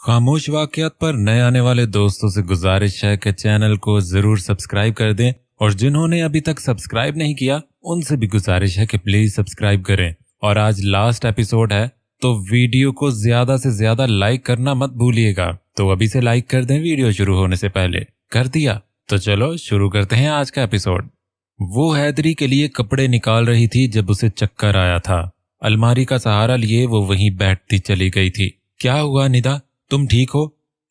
खामोश वाकयात पर नए आने वाले दोस्तों से गुजारिश है कि चैनल को जरूर सब्सक्राइब कर दें और जिन्होंने अभी तक सब्सक्राइब नहीं किया उनसे भी गुजारिश है कि प्लीज सब्सक्राइब करें। और आज लास्ट एपिसोड है तो वीडियो को ज्यादा से ज्यादा लाइक करना मत भूलिएगा। तो अभी से लाइक कर दें वीडियो शुरू होने से पहले। कर दिया तो चलो शुरू करते हैं आज का एपिसोड। वो हैदरी के लिए कपड़े निकाल रही थी जब उसे चक्कर आया था। अलमारी का सहारा लिए वो वहीं बैठती चली गई थी। क्या हुआ निदा, तुम ठीक हो?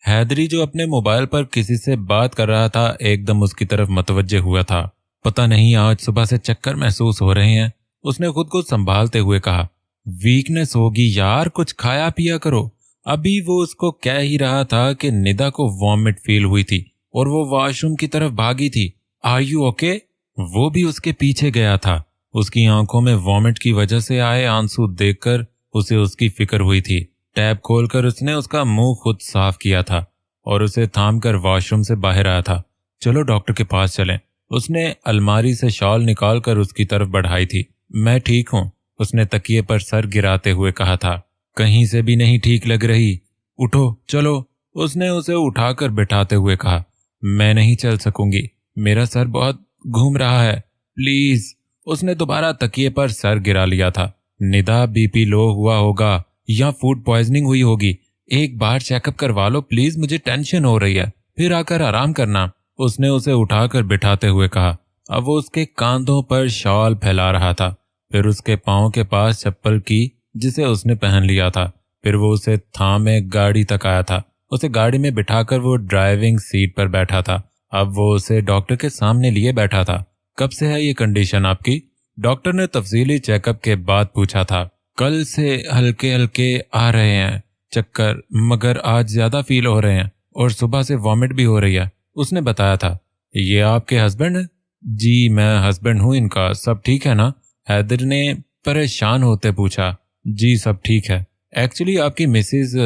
हैदरी जो अपने मोबाइल पर किसी से बात कर रहा था एकदम उसकी तरफ मतवज्जे हुआ था। पता नहीं आज सुबह से चक्कर महसूस हो रहे हैं, उसने खुद को संभालते हुए कहा। वीकनेस होगी यार, कुछ खाया पिया करो। अभी वो उसको कह ही रहा था कि निदा को वॉमिट फील हुई थी और वो वॉशरूम की तरफ भागी थी। Are you okay? वो भी उसके पीछे गया था। उसकी आंखों में वॉमिट की वजह से आए आंसू देखकर उसे उसकी फिक्र हुई थी। टैब खोलकर उसने उसका मुंह खुद साफ किया था और उसे थामकर वॉशरूम से बाहर आया था। चलो डॉक्टर के पास चलें। उसने अलमारी से शॉल निकालकर उसकी तरफ बढ़ाई थी। मैं ठीक हूँ, उसने तकिए पर सर गिराते हुए कहा था। कहीं से भी नहीं ठीक लग रही, उठो चलो, उसने उसे उठाकर बिठाते हुए कहा। मैं नहीं चल सकूंगी, मेरा सर बहुत घूम रहा है, प्लीज। उसने दोबारा तकिए पर सर गिरा लिया था। निदा, बीपी लो हुआ होगा या फूड पॉइजनिंग हुई होगी, एक बार चेकअप करवा लो प्लीज, मुझे टेंशन हो रही है, फिर आकर आराम करना, उसने उसे उठाकर बिठाते हुए कहा। अब वो उसके कांधों पर शॉल फैला रहा था, फिर उसके पांव के पास चप्पल की जिसे उसने पहन लिया था। फिर वो उसे थामे गाड़ी तक आया था। उसे गाड़ी में बिठाकर वो ड्राइविंग सीट पर बैठा था। अब वो उसे डॉक्टर के सामने लिए बैठा था। कब से है ये कंडीशन आपकी? डॉक्टर ने तफसीली चेकअप के बाद पूछा था। कल से हल्के हल्के आ रहे हैं चक्कर, मगर आज ज्यादा फील हो रहे हैं और सुबह से वॉमिट भी हो रही है, उसने बताया था। ये आपके हस्बैंड है? जी मैं हस्बैंड हूँ इनका, सब ठीक है ना? हैदर ने परेशान होते पूछा। जी सब ठीक है, एक्चुअली आपकी मिसेज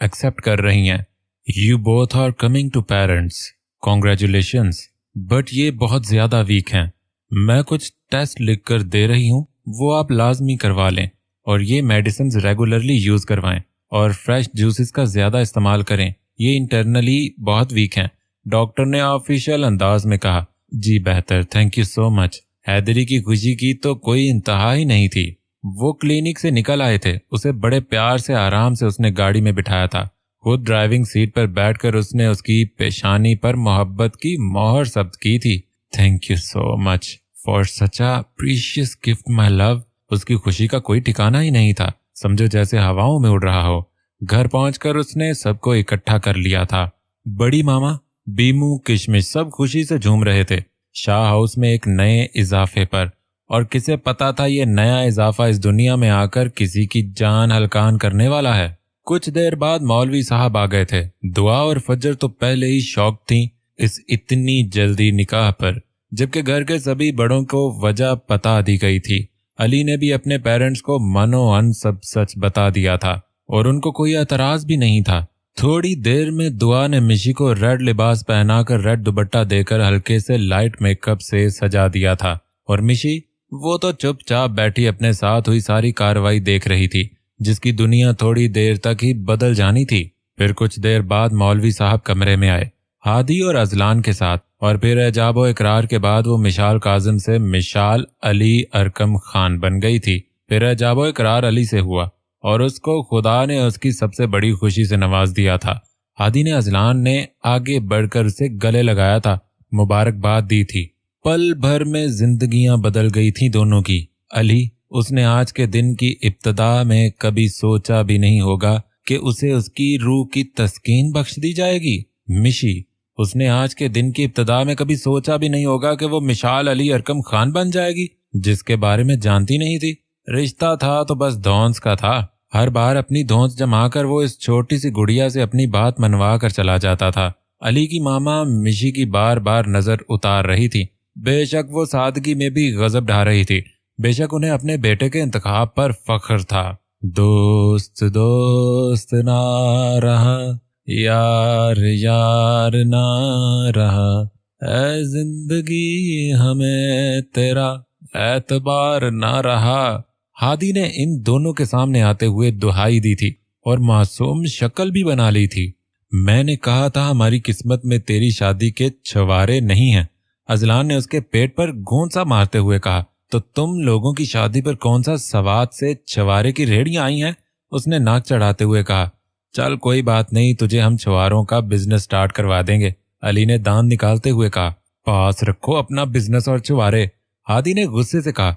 एक्सेप्ट कर रही हैं। You both are coming to parents, congratulations, but ये बहुत ज्यादा वीक हैं। मैं कुछ टेस्ट लिख कर दे रही हूँ, वो आप लाजमी करवा लें और ये मेडिसिन रेगुलरली यूज करवाएं और फ्रेश जूसेस का ज्यादा इस्तेमाल करें, ये इंटरनली बहुत वीक हैं, डॉक्टर ने ऑफिशियल अंदाज में कहा। जी बेहतर, thank you so much. Haidri की खुशी की तो कोई इंतहा ही नहीं थी। वो क्लिनिक से निकल आए थे, उसे बड़े प्यार से आराम से उसने गाड़ी में बिठाया था। खुद ड्राइविंग सीट पर बैठकर उसने उसकी पेशानी पर मोहब्बत की मोहर जब्त की थी। Thank you so much for such a precious gift my love. उसकी खुशी का कोई ठिकाना ही नहीं था, समझो जैसे हवाओं में उड़ रहा हो। घर पहुंचकर उसने सबको इकट्ठा कर लिया था। बड़ी मामा, बीमू, किशमिश सब खुशी से झूम रहे थे शाह हाउस में एक नए इजाफे पर। और किसे पता था ये नया इजाफा इस दुनिया में आकर किसी की जान हलकान करने वाला है। कुछ देर बाद मौलवी साहब आ गए थे। दुआ और फजर तो पहले ही शौक थी इस इतनी जल्दी निकाह पर, जबकि घर के सभी बड़ों को वजह बता दी गई थी। अली ने भी अपने पेरेंट्स को मनो अन सब सच बता दिया था और उनको कोई एतराज भी नहीं था। थोड़ी देर में दुआ ने मिशी को रेड लिबास पहनाकर रेड दुपट्टा देकर हल्के से लाइट मेकअप से सजा दिया था और मिशी वो तो चुपचाप बैठी अपने साथ हुई सारी कार्रवाई देख रही थी, जिसकी दुनिया थोड़ी देर तक ही बदल जानी थी। फिर कुछ देर बाद मौलवी साहब कमरे में आए हादी और अजलान के साथ, और फिर एजाबो इकरार के बाद वो मिशाल काजिम से मिशाल अली अरकम खान बन गई थी। फिर एजाबो इकरार अली से हुआ और उसको खुदा ने उसकी सबसे बड़ी खुशी से नवाज दिया था। हादी ने अजलान ने आगे बढ़कर उसे गले लगाया था, मुबारकबाद दी थी। पल भर में जिंदगियां बदल गई थी दोनों की। अली, उसने आज के दिन की इब्तदा में कभी सोचा भी नहीं होगा कि उसे उसकी रूह की तस्कीन बख्श दी जाएगी। मिशी, उसने आज के दिन की इब्तदा में कभी सोचा भी नहीं होगा कि वो मिशाल अली अरकम खान बन जाएगी, जिसके बारे में जानती नहीं थी। रिश्ता था तो बस धौंस का था। हर बार अपनी धौंस जमाकर वो इस छोटी सी गुड़िया से अपनी बात मनवा कर चला जाता था। अली की मामा मिशी की बार बार नजर उतार रही थी। बेशक वो सादगी में भी गजब ढा रही थी, बेशक उन्हें अपने बेटे के इंतखाब पर फख्र था। दोस्त दोस्त ना रहा, यार यार ना रहा, ऐ जिंदगी हमें तेरा एतबार ना रहा। हादी ने इन दोनों के सामने आते हुए दुहाई दी थी। और मासूम शक्ल भी बना ली थी। मैंने कहा था हमारी किस्मत में तेरी शादी के छवारे नहीं हैं। अजलान ने उसके पेट पर घूंसा मारते हुए कहा। तो तुम लोगों की शादी पर कौन सा सवात से छवारे की रेहड़ियां आई हैं? उसने नाक चढ़ाते हुए कहा। चल कोई बात नहीं, तुझे हम छुआरों का बिजनेस स्टार्ट करवा देंगे, अली ने दांत निकालते हुए कहा। पास रखो अपना बिजनेस और छुआरे, हादी ने गुस्से से कहा।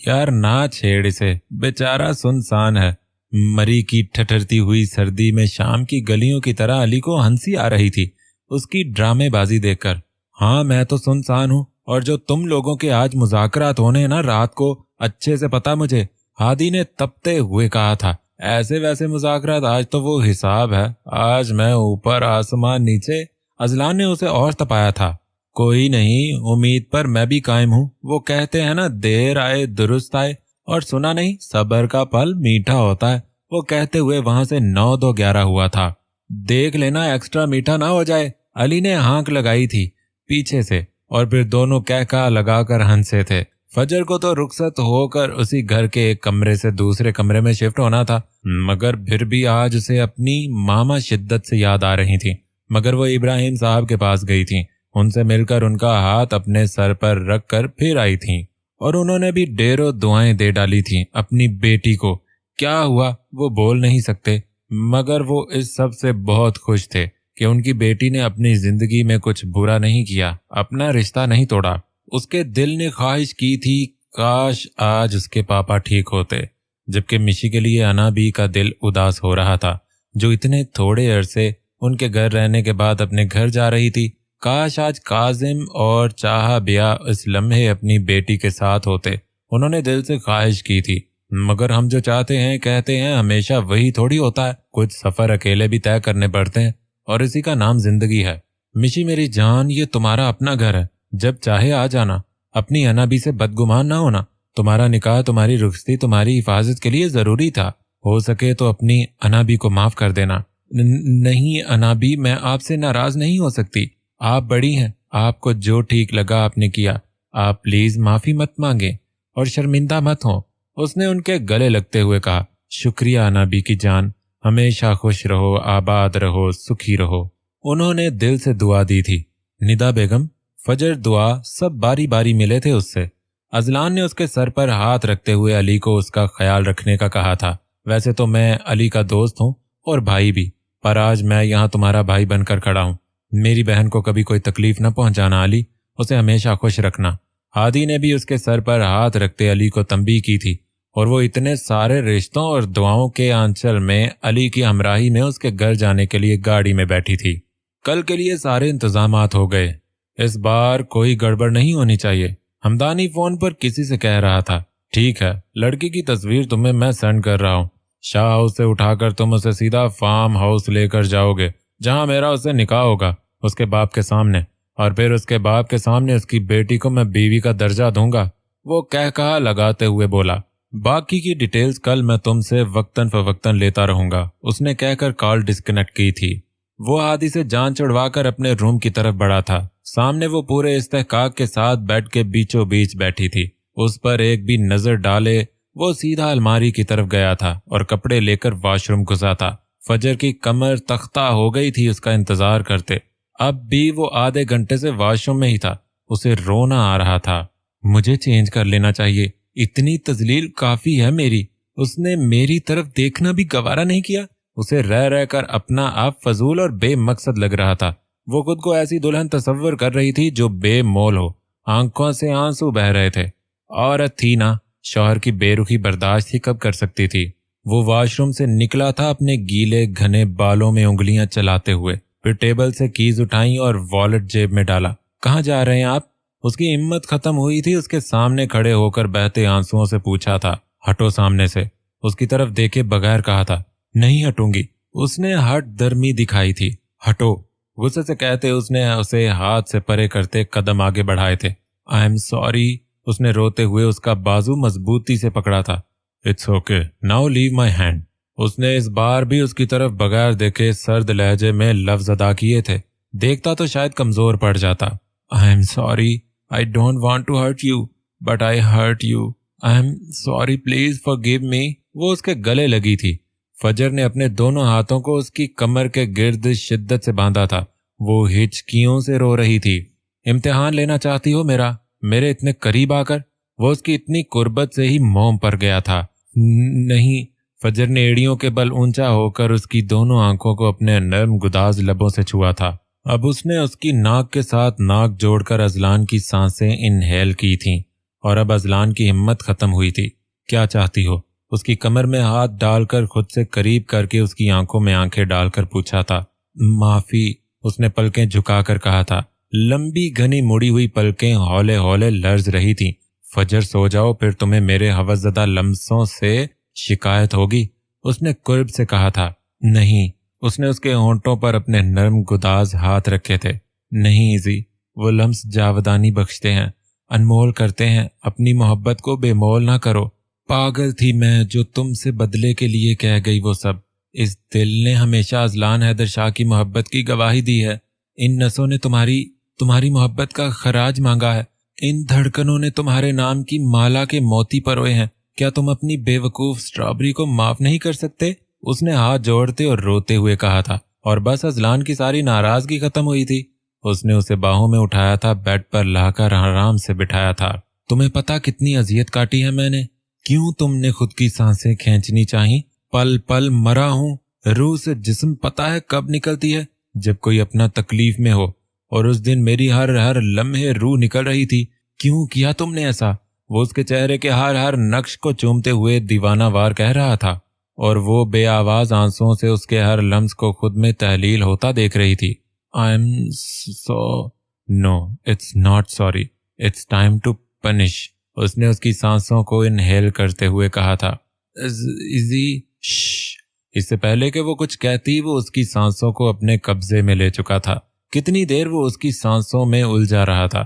यार ना छेड़ इसे, बेचारा सुनसान है। मरी की ठठरती हुई सर्दी में शाम की गलियों की तरह अली को हंसी आ रही थी उसकी ड्रामेबाजी देखकर। हाँ मैं तो सुनसान हूँ, और जो तुम लोगों के आज मुज़ाकरात होने ना रात को, अच्छे से पता मुझे, हादी ने तपते हुए कहा था। ऐसे वैसे मुज़ाकरात, आज तो वो हिसाब है, आज मैं ऊपर आसमान नीचे। अजलान ने उसे और तपाया था। कोई नहीं, उम्मीद पर मैं भी कायम हूँ। वो कहते हैं ना, देर आए दुरुस्त आए, और सुना नहीं सब्र का फल मीठा होता है। वो कहते हुए वहां से 9-2-11 हुआ था। देख लेना एक्स्ट्रा मीठा ना हो जाए, अली ने हाँक लगाई थी पीछे से, और फिर दोनों कहका लगाकर हंसे थे। फजर को तो रुखसत होकर उसी घर के एक कमरे से दूसरे कमरे में शिफ्ट होना था, मगर फिर भी आज उसे अपनी मामा शिद्दत से याद आ रही थी। मगर वो इब्राहिम साहब के पास गई थी, उनसे मिलकर उनका हाथ अपने सर पर रखकर फिर आई थी, और उन्होंने भी ढेरों दुआएं दे डाली थी अपनी बेटी को। क्या हुआ वो बोल नहीं सकते, मगर वो इस सब से बहुत खुश थे कि उनकी बेटी ने अपनी जिंदगी में कुछ बुरा नहीं किया, अपना रिश्ता नहीं तोड़ा। उसके दिल ने ख्वाहिश की थी काश आज उसके पापा ठीक होते, जबकि मिशी के लिए अनाबी का दिल उदास हो रहा था, जो इतने थोड़े अरसे उनके घर रहने के बाद अपने घर जा रही थी। काश आज काजिम और चाहा बिया इस लम्हे अपनी बेटी के साथ होते, उन्होंने दिल से ख्वाहिश की थी। मगर हम जो चाहते हैं कहते हैं हमेशा वही थोड़ी होता है, कुछ सफर अकेले भी तय करने पड़ते हैं, और इसी का नाम जिंदगी है। मिशी मेरी जान, ये तुम्हारा अपना घर है, जब चाहे आ जाना, अपनी अनाबी से बदगुमान ना होना। तुम्हारा निकाह, तुम्हारी रुखसती तुम्हारी हिफाजत के लिए जरूरी था, हो सके तो अपनी अनाबी को माफ कर देना। नहीं अनाबी, मैं आपसे नाराज नहीं हो सकती, आप बड़ी हैं, आपको जो ठीक लगा आपने किया, आप प्लीज माफी मत मांगे और शर्मिंदा मत हो, उसने उनके गले लगते हुए कहा। शुक्रिया अनाबी की जान, हमेशा खुश रहो, आबाद रहो, सुखी रहो, उन्होंने दिल से दुआ दी थी। निदा बेगम, फजर, दुआ सब बारी बारी मिले थे उससे। अजलान ने उसके सर पर हाथ रखते हुए अली को उसका ख्याल रखने का कहा था। वैसे तो मैं अली का दोस्त हूँ और भाई भी, पर आज मैं यहाँ तुम्हारा भाई बनकर खड़ा हूँ। मेरी बहन को कभी कोई तकलीफ न पहुंचाना अली, उसे हमेशा खुश रखना। हादी ने भी उसके सर पर हाथ रखते अली को तंबीह की थी, और वो इतने सारे रिश्तों और दुआओं के आंचल में अली की हमराही में उसके घर जाने के लिए गाड़ी में बैठी थी। कल के लिए सारे इंतजामात हो गए, इस बार कोई गड़बड़ नहीं होनी चाहिए, हमदानी फोन पर किसी से कह रहा था। ठीक है, लड़की की तस्वीर तुम्हें मैं सेंड कर रहा हूँ, शाह हाउस से उठाकर तुम उसे सीधा फार्म हाउस लेकर जाओगे, जहाँ मेरा उससे निकाह होगा, उसके बाप के सामने, और फिर उसके बाप के सामने उसकी बेटी को मैं बीवी का दर्जा दूंगा, वो कहा लगाते हुए बोला। बाकी की डिटेल्स कल मैं तुमसे वक्तन फवक्तन लेता रहूंगा, उसने कहकर कॉल डिस्कनेक्ट की थी। वो हादी से जान छुड़वाकर अपने रूम की तरफ बढ़ा था। सामने वो पूरे इस्तेहकाक के साथ बेड के बीचों बीच बैठी थी, उस पर एक भी नजर डाले वो सीधा अलमारी की तरफ गया था और कपड़े लेकर वॉशरूम घुसा था। फजर की कमर तख्ता हो गई थी उसका इंतजार करते। अब भी वो आधे घंटे से वॉशरूम में ही था, उसे रोना आ रहा था। मुझे चेंज कर लेना चाहिए, इतनी तजलील काफी है मेरी, उसने मेरी तरफ देखना भी गवारा नहीं किया। उसे रह रह कर अपना आप फजूल और बेमकसद लग रहा था। वो खुद को ऐसी दुल्हन तस्वर कर रही थी जो बेमोल हो, आंखों से आंसू बह रहे थे। औरत थी ना, शौहर की बेरुखी बर्दाश्त ही कब कर सकती थी। वो वॉशरूम से निकला था अपने गीले घने बालों में उंगलियां चलाते हुए, फिर टेबल से कीज उठाई और वॉलेट जेब में डाला। कहाँ जा रहे हैं आप? उसकी हिम्मत खत्म हुई थी उसके सामने खड़े होकर बहते आंसुओं से पूछा था। हटो सामने से, उसकी तरफ देखे बगैर कहा था। नहीं हटूंगी, उसने हट दर्मी दिखाई थी। हटो, गुस्से से कहते उसने उसे हाथ से परे करते कदम आगे बढ़ाए थे। आई एम सॉरी, उसने रोते हुए उसका बाजू मजबूती से पकड़ा था। It's okay, now leave my hand, उसने इस बार भी उसकी तरफ बगैर देखे सर्द लहजे में लफ्ज अदा किए थे। देखता तो शायद कमजोर पड़ जाता। I am sorry, I don't want to hurt you, but I hurt you, I am sorry, please forgive me, वो उसके गले लगी थी। फजर ने अपने दोनों हाथों को उसकी कमर के गिर्द शिद्दत से बांधा था। वो हिचकियों से रो रही थी। इम्तिहान लेना चाहती हो मेरा, मेरे इतने करीब आकर? वो उसकी इतनी कुर्बत से ही मोम पर गया था। नहीं। फजर ने एड़ियों के बल ऊंचा होकर उसकी दोनों आंखों को अपने नर्म गुदाज लबों से छुआ था। अब उसने उसकी नाक के साथ नाक जोड़कर अजलान की सांसें इनहेल की थीं, और अब अजलान की हिम्मत खत्म हुई थी। क्या चाहती हो? उसकी कमर में हाथ डालकर खुद से करीब करके उसकी आंखों में आंखें डालकर पूछा था। माफी, उसने पलकें झुकाकर कहा था। लंबी घनी मुड़ी हुई पलकें हौले हौले लर्ज रही थीं। फजर सो जाओ, फिर तुम्हें मेरे हवसज़दा लम्सों से शिकायत होगी, उसने कुर्ब से कहा था। नहीं, उसने उसके होंठों पर अपने नर्म गुदाज हाथ रखे थे। नहीं इजी, वो लम्स जावदानी बख्शते हैं, अनमोल करते हैं। अपनी मोहब्बत को बेमोल ना करो। पागल थी मैं जो तुमसे बदले के लिए कह गई वो सब। इस दिल ने हमेशा अजलान हैदर शाह की मोहब्बत की गवाही दी है। इन नसों ने तुम्हारी मोहब्बत का खराज मांगा है। इन धड़कनों ने तुम्हारे नाम की माला के मोती परोए हैं। क्या तुम अपनी बेवकूफ स्ट्रॉबेरी को माफ नहीं कर सकते? उसने हाथ जोड़ते और रोते हुए कहा था, और बस अजलान की सारी नाराजगी खत्म हुई थी। उसने उसे बाहों में उठाया था, बेड पर लाकर आराम से बिठाया था। तुम्हें पता कितनी अजियत काटी है मैंने? क्यों तुमने खुद की सांसें खींचनी चाही? पल पल मरा हूं। रूह से जिस्म पता है कब निकलती है? जब कोई अपना तकलीफ में हो। और उस दिन मेरी हर हर लम्हे रूह निकल रही थी। क्यों किया तुमने ऐसा? वो उसके चेहरे के हर हर नक्श को चूमते हुए दीवानावार कह रहा था, और वो बेआवाज आंसुओं से उसके हर लम्स को खुद में तहलील होता देख रही थी। I am so no, it's not sorry, it's time to punish, उसने उसकी सांसों को इनहेल करते हुए कहा था। इजी, इससे पहले कि वो कुछ कहती, वो उसकी सांसों को अपने कब्जे में ले चुका था। कितनी देर वो उसकी सांसों में उलझा रहा था।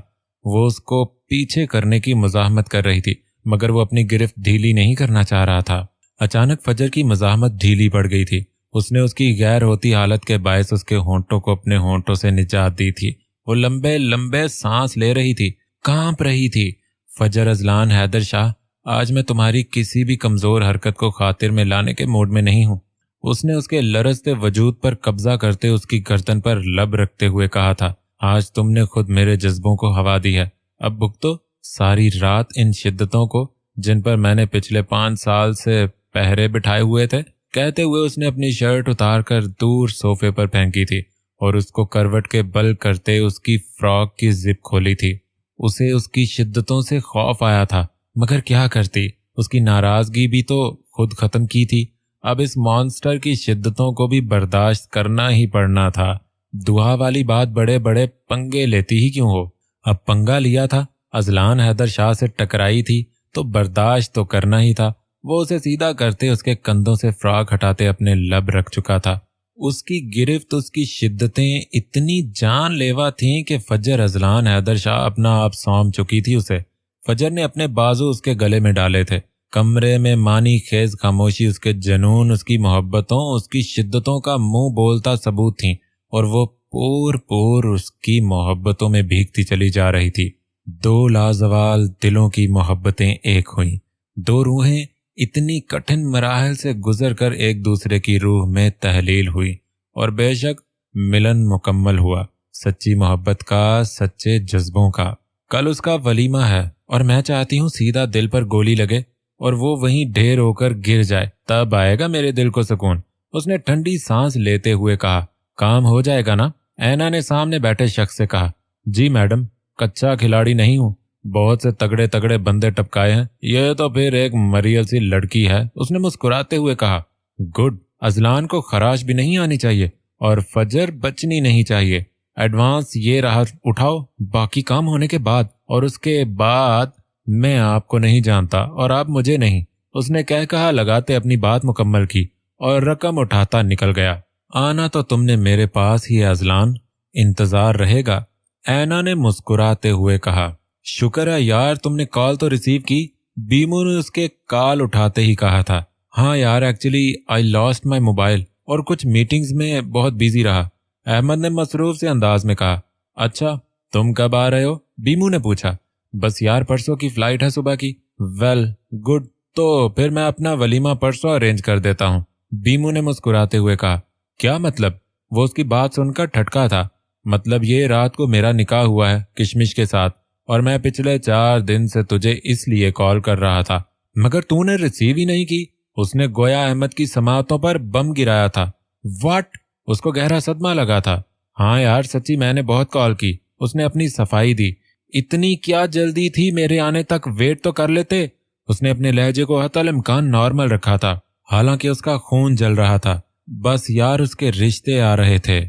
वो उसको पीछे करने की मुज़ाहमत कर रही थी, मगर वो अपनी गिरफ्त ढीली नहीं करना चाह रहा था। अचानक फजर की मज़ाहमत ढीली पड़ गई थी। उसने उसकी गैर होती हालत के बायस उसके होंठों को अपने होंठों से निजात दी थी। वो लंबे लंबे सांस ले रही थी, कांप रही थी। फजर अजलान हैदर शाह, आज मैं तुम्हारी किसी भी कमजोर हरकत को खातिर में लाने के मूड में नहीं हूं, उसने उसके लरजते वजूद पर कब्जा करते उसकी गर्दन पर लब रखते हुए कहा था। आज तुमने खुद मेरे जज्बों को हवा दी है, अब भुगतो सारी रात इन शिद्दतों को जिन पर मैंने पिछले 5 साल से पहरे बिठाए हुए थे। कहते हुए उसने अपनी शर्ट उतार कर दूर सोफे पर फेंकी थी और उसको करवट के बल करते उसकी फ्रॉक की जिप खोली थी। उसे उसकी शिद्दतों से खौफ आया था, मगर क्या करती, उसकी नाराजगी भी तो खुद खत्म की थी। अब इस मॉन्स्टर की शिद्दतों को भी बर्दाश्त करना ही पड़ना था। दुआ वाली बात बड़े बड़े पंगे लेती ही क्यों हो? अब पंगा लिया था, अजलान हैदर शाह से टकराई थी तो बर्दाश्त तो करना ही था। वो उसे सीधा करते उसके कंधों से फ्रॉक हटाते अपने लब रख चुका था। उसकी गिरफ्त, उसकी शिद्दतें इतनी जानलेवा थीं कि फजर अजलान हैदर शाह अपना आप सौंप चुकी थी उसे। फजर ने अपने बाजू उसके गले में डाले थे। कमरे में मानी खेज खामोशी उसके जनून, उसकी मोहब्बतों, उसकी शिद्दतों का मुंह बोलता सबूत थी, और वो पूर पूर उसकी मोहब्बतों में भीगती चली जा रही थी। 2 लाजवाल दिलों की मोहब्बतें एक हुईं। 2 रूहें इतनी कठिन मराहल से गुजर कर एक दूसरे की रूह में तहलील हुई, और बेशक मिलन मुकम्मल हुआ, सच्ची मोहब्बत का, सच्चे जज्बों का। कल उसका वलीमा है और मैं चाहती हूँ सीधा दिल पर गोली लगे और वो वहीं ढेर होकर गिर जाए, तब आएगा मेरे दिल को सुकून, उसने ठंडी सांस लेते हुए कहा। काम हो जाएगा ना? ऐना ने सामने बैठे शख्स से कहा। जी मैडम, कच्चा खिलाड़ी नहीं हूँ, बहुत से तगड़े तगड़े बंदे टपकाए हैं, यह तो फिर एक मरियल सी लड़की है, उसने मुस्कुराते हुए कहा। गुड, अजलान को खराश भी नहीं आनी चाहिए और फजर बचनी नहीं चाहिए। एडवांस ये राह उठाओ, बाकी काम होने के बाद, और उसके बाद मैं आपको नहीं जानता और आप मुझे नहीं, उसने कह कहा लगाते अपनी बात मुकम्मल की और रकम उठाता निकल गया। आना तो तुमने मेरे पास ही है अजलान, इंतजार रहेगा, ऐना ने मुस्कुराते हुए कहा। शुक्र है यार तुमने कॉल तो रिसीव की, बीमू ने उसके कॉल उठाते ही कहा था। हाँ यार, actually I lost my mobile और कुछ मीटिंग्स में बहुत बिजी रहा, अहमद ने मसरूफ से अंदाज में कहा। अच्छा, तुम कब आ रहे हो? बीमू ने पूछा। बस यार, परसों की फ्लाइट है सुबह की। वेल गुड, तो फिर मैं अपना वलीमा परसों अरेंज कर देता हूँ। बीमू ने मुस्कुराते हुए कहा, क्या मतलब? वो उसकी बात सुनकर ठटका था। मतलब ये रात को मेरा निकाह हुआ है किशमिश के साथ, और मैं पिछले 4 दिन से तुझे इसलिए कॉल कर रहा था, मगर तूने रिसीव ही नहीं की। उसने गोया अहमद की समाअतों पर बम गिराया था। व्हाट? उसको गहरा सदमा लगा था। हाँ यार सच्ची, मैंने बहुत कॉल की। उसने अपनी सफाई दी। इतनी क्या जल्दी थी, मेरे आने तक वेट तो कर लेते। उसने अपने लहजे को हतल इम्कान नॉर्मल रखा था, हालांकि उसका खून जल रहा था। बस यार उसके रिश्ते आ रहे थे।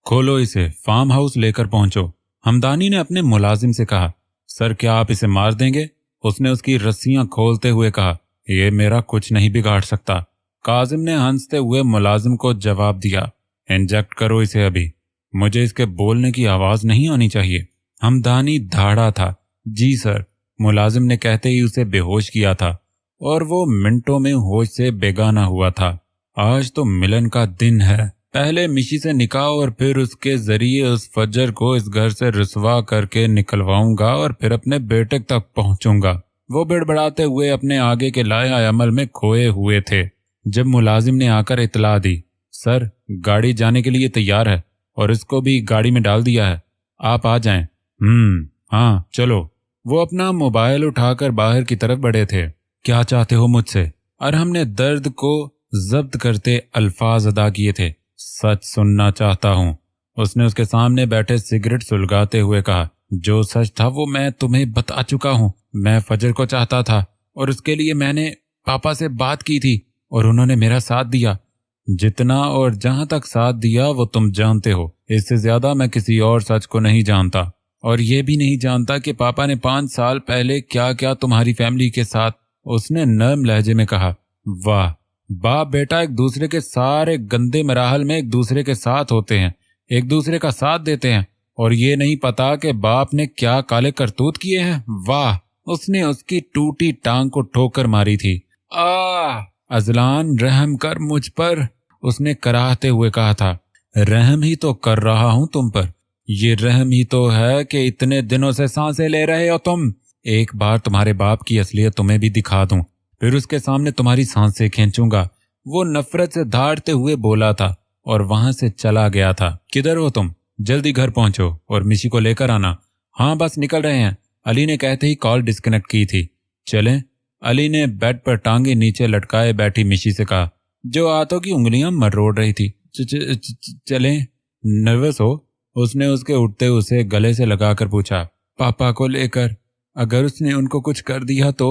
खोलो इसे, फार्म हाउस लेकर पहुंचो, हमदानी ने अपने मुलाजिम से कहा। सर क्या आप इसे मार देंगे? उसने उसकी रस्सियां खोलते हुए कहा। ये मेरा कुछ नहीं बिगाड़ सकता। काजिम ने हंसते हुए मुलाजिम को जवाब दिया। इंजेक्ट करो इसे अभी, मुझे इसके बोलने की आवाज नहीं आनी चाहिए। हमदानी धाड़ा था। जी सर, मुलाजिम ने कहते ही उसे बेहोश किया था और वो मिनटों में होश से बेगाना हुआ था। आज तो मिलन का दिन है। पहले मिशी से निकाह और फिर उसके जरिए उस फजर को इस घर से रुसवा करके निकलवाऊंगा और फिर अपने बेटे तक पहुंचूंगा। वो बिड़बड़ाते हुए अपने आगे के लाया अमल में खोए हुए थे जब मुलाजिम ने आकर इतला दी। सर गाड़ी जाने के लिए तैयार है और इसको भी गाड़ी में डाल दिया है, आप आ जाएं। हाँ चलो। वो अपना मोबाइल उठाकर बाहर की तरफ बढ़े थे। क्या चाहते हो मुझसे? अरहम ने दर्द को जब्त करते अल्फाज अदा किए थे। सच सुनना चाहता हूँ, उसने उसके सामने बैठे सिगरेट सुलगाते हुए कहा। जो सच था वो मैं तुम्हें बता चुका हूँ। मैं फजर को चाहता था और उसके लिए मैंने पापा से बात की थी और उन्होंने मेरा साथ दिया। जितना और जहां तक साथ दिया वो तुम जानते हो। इससे ज्यादा मैं किसी और सच को नहीं जानता, और ये भी नहीं जानता कि पापा ने 5 साल पहले क्या क्या तुम्हारी फैमिली के साथ। उसने नर्म लहजे में कहा। वाह, बाप बेटा एक दूसरे के सारे गंदे मराहल में एक दूसरे के साथ होते हैं, एक दूसरे का साथ देते हैं, और ये नहीं पता कि बाप ने क्या काले करतूत किए हैं। वाह। उसने उसकी टूटी टांग को ठोकर मारी थी। अजलान रहम कर मुझ पर, उसने कराहते हुए कहा था। रहम ही तो कर रहा हूं तुम पर। ये रहम ही तो है कि इतने दिनों से सांसें ले रहे हो तुम। एक बार तुम्हारे बाप की असलियत तुम्हें भी दिखा दूं, फिर उसके सामने तुम्हारी सांसें खींचूंगा। वो नफरत से धाड़ते हुए बोला था और वहां से चला गया था। किधर हो तुम? जल्दी घर पहुंचो और मिशी को लेकर आना। हाँ बस निकल रहे हैं, अली ने कहते ही कॉल डिस्कनेक्ट की थी। चलें? अली ने बेड पर टांगे नीचे लटकाए बैठी मिशी से कहा, जो हाथों की उंगलियां मरोड़ रही थी। चलें? नर्वस हो? उसने उसके उठते उसे गले से लगाकर पूछा। पापा को लेकर, अगर उसने उनको कुछ कर दिया तो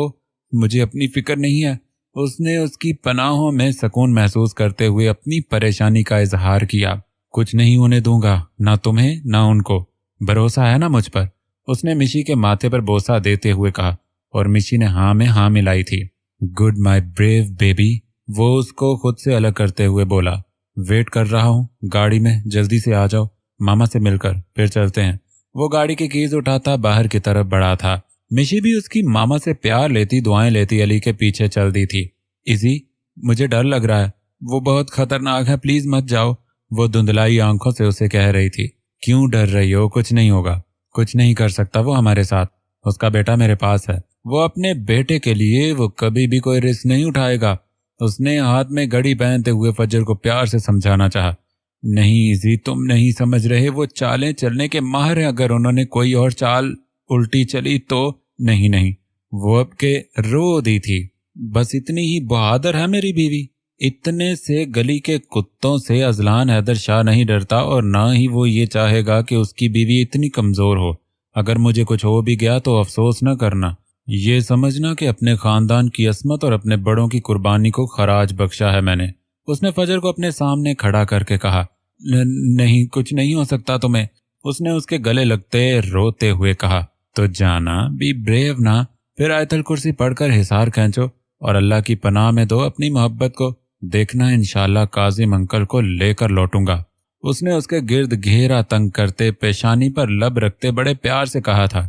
मुझे अपनी फिक्र नहीं है। उसने उसकी पनाहों में सुकून महसूस करते हुए अपनी परेशानी का इजहार किया। कुछ नहीं होने दूंगा, ना तुम्हें ना उनको। भरोसा है ना मुझ पर? उसने मिशी के माथे पर बोसा देते हुए कहा, और मिशी ने हाँ में हाँ मिलाई थी। गुड माई ब्रेव बेबी, वो उसको खुद से अलग करते हुए बोला। वेट कर रहा हूँ गाड़ी में, जल्दी से आ जाओ, मामा से मिलकर फिर चलते हैं। वो गाड़ी की कीज उठाता बाहर की तरफ बढ़ा था। मिशी भी उसकी मामा से प्यार लेती दुआएं लेती अली के पीछे चल दी थी। इजी, मुझे डर लग रहा है, वो बहुत खतरनाक है, प्लीज मत जाओ, वो धुंधलाई आंखों से उसे कह रही थी। क्यों डर रही हो? कुछ नहीं होगा, कुछ नहीं कर सकता वो हमारे साथ। उसका बेटा मेरे पास है, वो अपने बेटे के लिए वो कभी भी कोई रिस्क नहीं उठाएगा। उसने हाथ में घड़ी पहनते हुए फजर को प्यार से समझाना चाहा। नहीं इजी, तुम नहीं समझ रहे, वो चालें चलने के माहिर हैं। अगर उन्होंने कोई और चाल उल्टी चली तो नहीं, वो अब के रो दी थी। बस इतनी ही बहादुर है मेरी बीवी। इतने से गली के कुत्तों से अजलान हैदर शाह नहीं डरता, और ना ही वो ये चाहेगा कि उसकी बीवी इतनी कमजोर हो। अगर मुझे कुछ हो भी गया तो अफसोस न करना, ये समझना कि अपने खानदान की असमत और अपने बड़ों की कुर्बानी को खराज बख्शा है मैंने। उसने फजर को अपने सामने खड़ा करके कहा। नहीं, कुछ नहीं हो सकता तुम्हें, उसने उसके गले लगते रोते हुए कहा। तो जाना, बी ब्रेव ना, फिर आयतल कुर्सी पढ़कर हिसार खींचो और अल्लाह की पनाह में दो अपनी मोहब्बत को। देखना इंशाल्लाह काजिम अंकल को लेकर लौटूंगा। उसने उसके गिर्द घेरा तंग करते पेशानी पर लब रखते बड़े प्यार से कहा था।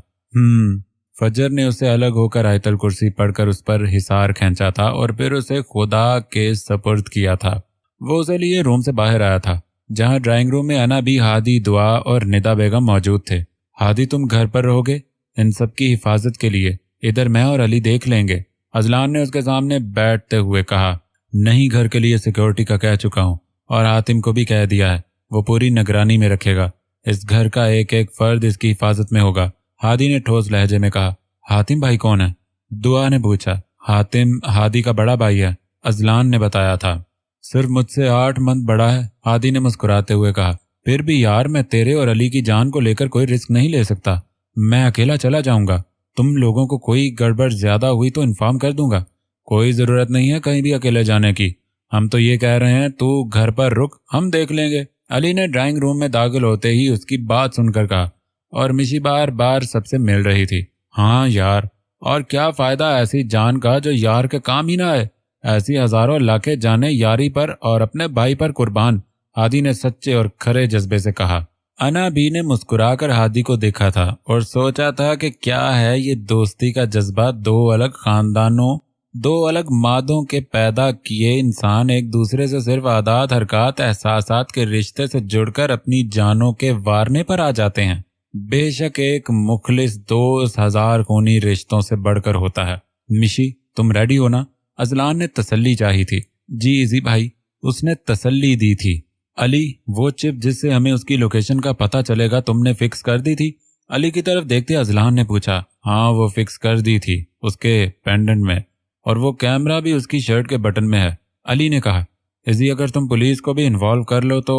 फजर ने उसे अलग होकर आयतल कुर्सी पढ़कर उस पर हिसार खींचा था और फिर उसे खुदा के सपुर्द किया था। वो उसे लिए रूम से बाहर आया था, जहां ड्राइंग रूम में अना भी, हादी, दुआ और निदा बेगम मौजूद थे। हादी तुम घर पर रहोगे इन सब की हिफाजत के लिए, इधर मैं और अली देख लेंगे, अजलान ने उसके सामने बैठते हुए कहा। नहीं घर के लिए सिक्योरिटी का कह चुका हूँ और हातिम को भी कह दिया है, वो पूरी निगरानी में रखेगा। इस घर का एक एक फर्द इसकी हिफाजत में होगा। हादी ने ठोस लहजे में कहा। हातिम भाई कौन है? दुआ ने पूछा। हातिम हादी का बड़ा भाई है, अजलान ने बताया था। सिर्फ मुझसे 8 मंथ बड़ा है, हादी ने मुस्कुराते हुए कहा। फिर भी यार, मैं तेरे और अली की जान को लेकर कोई रिस्क नहीं ले सकता। मैं अकेला चला जाऊंगा। तुम लोगों को कोई गड़बड़ ज्यादा हुई तो इन्फॉर्म कर दूंगा। कोई जरूरत नहीं है कहीं भी अकेले जाने की। हम तो ये कह रहे हैं तू घर पर रुक, हम देख लेंगे। अली ने ड्राइंग रूम में दाखिल होते ही उसकी बात सुनकर कहा। और मिशी बार बार सबसे मिल रही थी। हाँ यार, और क्या फायदा ऐसी जान का जो यार के काम ही ना आए। ऐसी हजारों लाखे जाने यारी पर और अपने भाई पर कुर्बान, हादी ने सच्चे और खरे जज्बे से कहा। अना बी ने मुस्कुराकर हादी को देखा था और सोचा था कि क्या है ये दोस्ती का जज्बा। दो अलग खानदानों, दो अलग मादों के पैदा किए इंसान एक दूसरे से सिर्फ आदात, हरकत, एहसासात के रिश्ते से जुड़कर अपनी जानों के वारने पर आ जाते हैं। बेशक एक मुखलिस दोस्त 1000 खूनी रिश्तों से बढ़कर होता है। मिशी, तुम रेडी हो ना? अजलान ने तसल्ली चाही थी। जी इजी भाई, उसने तसल्ली दी थी। अली, वो चिप जिससे हमें उसकी लोकेशन का पता चलेगा तुमने फिक्स कर दी थी? अली की तरफ देखते अजलान ने पूछा। हाँ, वो फिक्स कर दी थी उसके पेंडेंट में, और वो कैमरा भी उसकी शर्ट के बटन में है। अली ने कहा। इजी, अगर तुम पुलिस को भी इन्वॉल्व कर लो तो।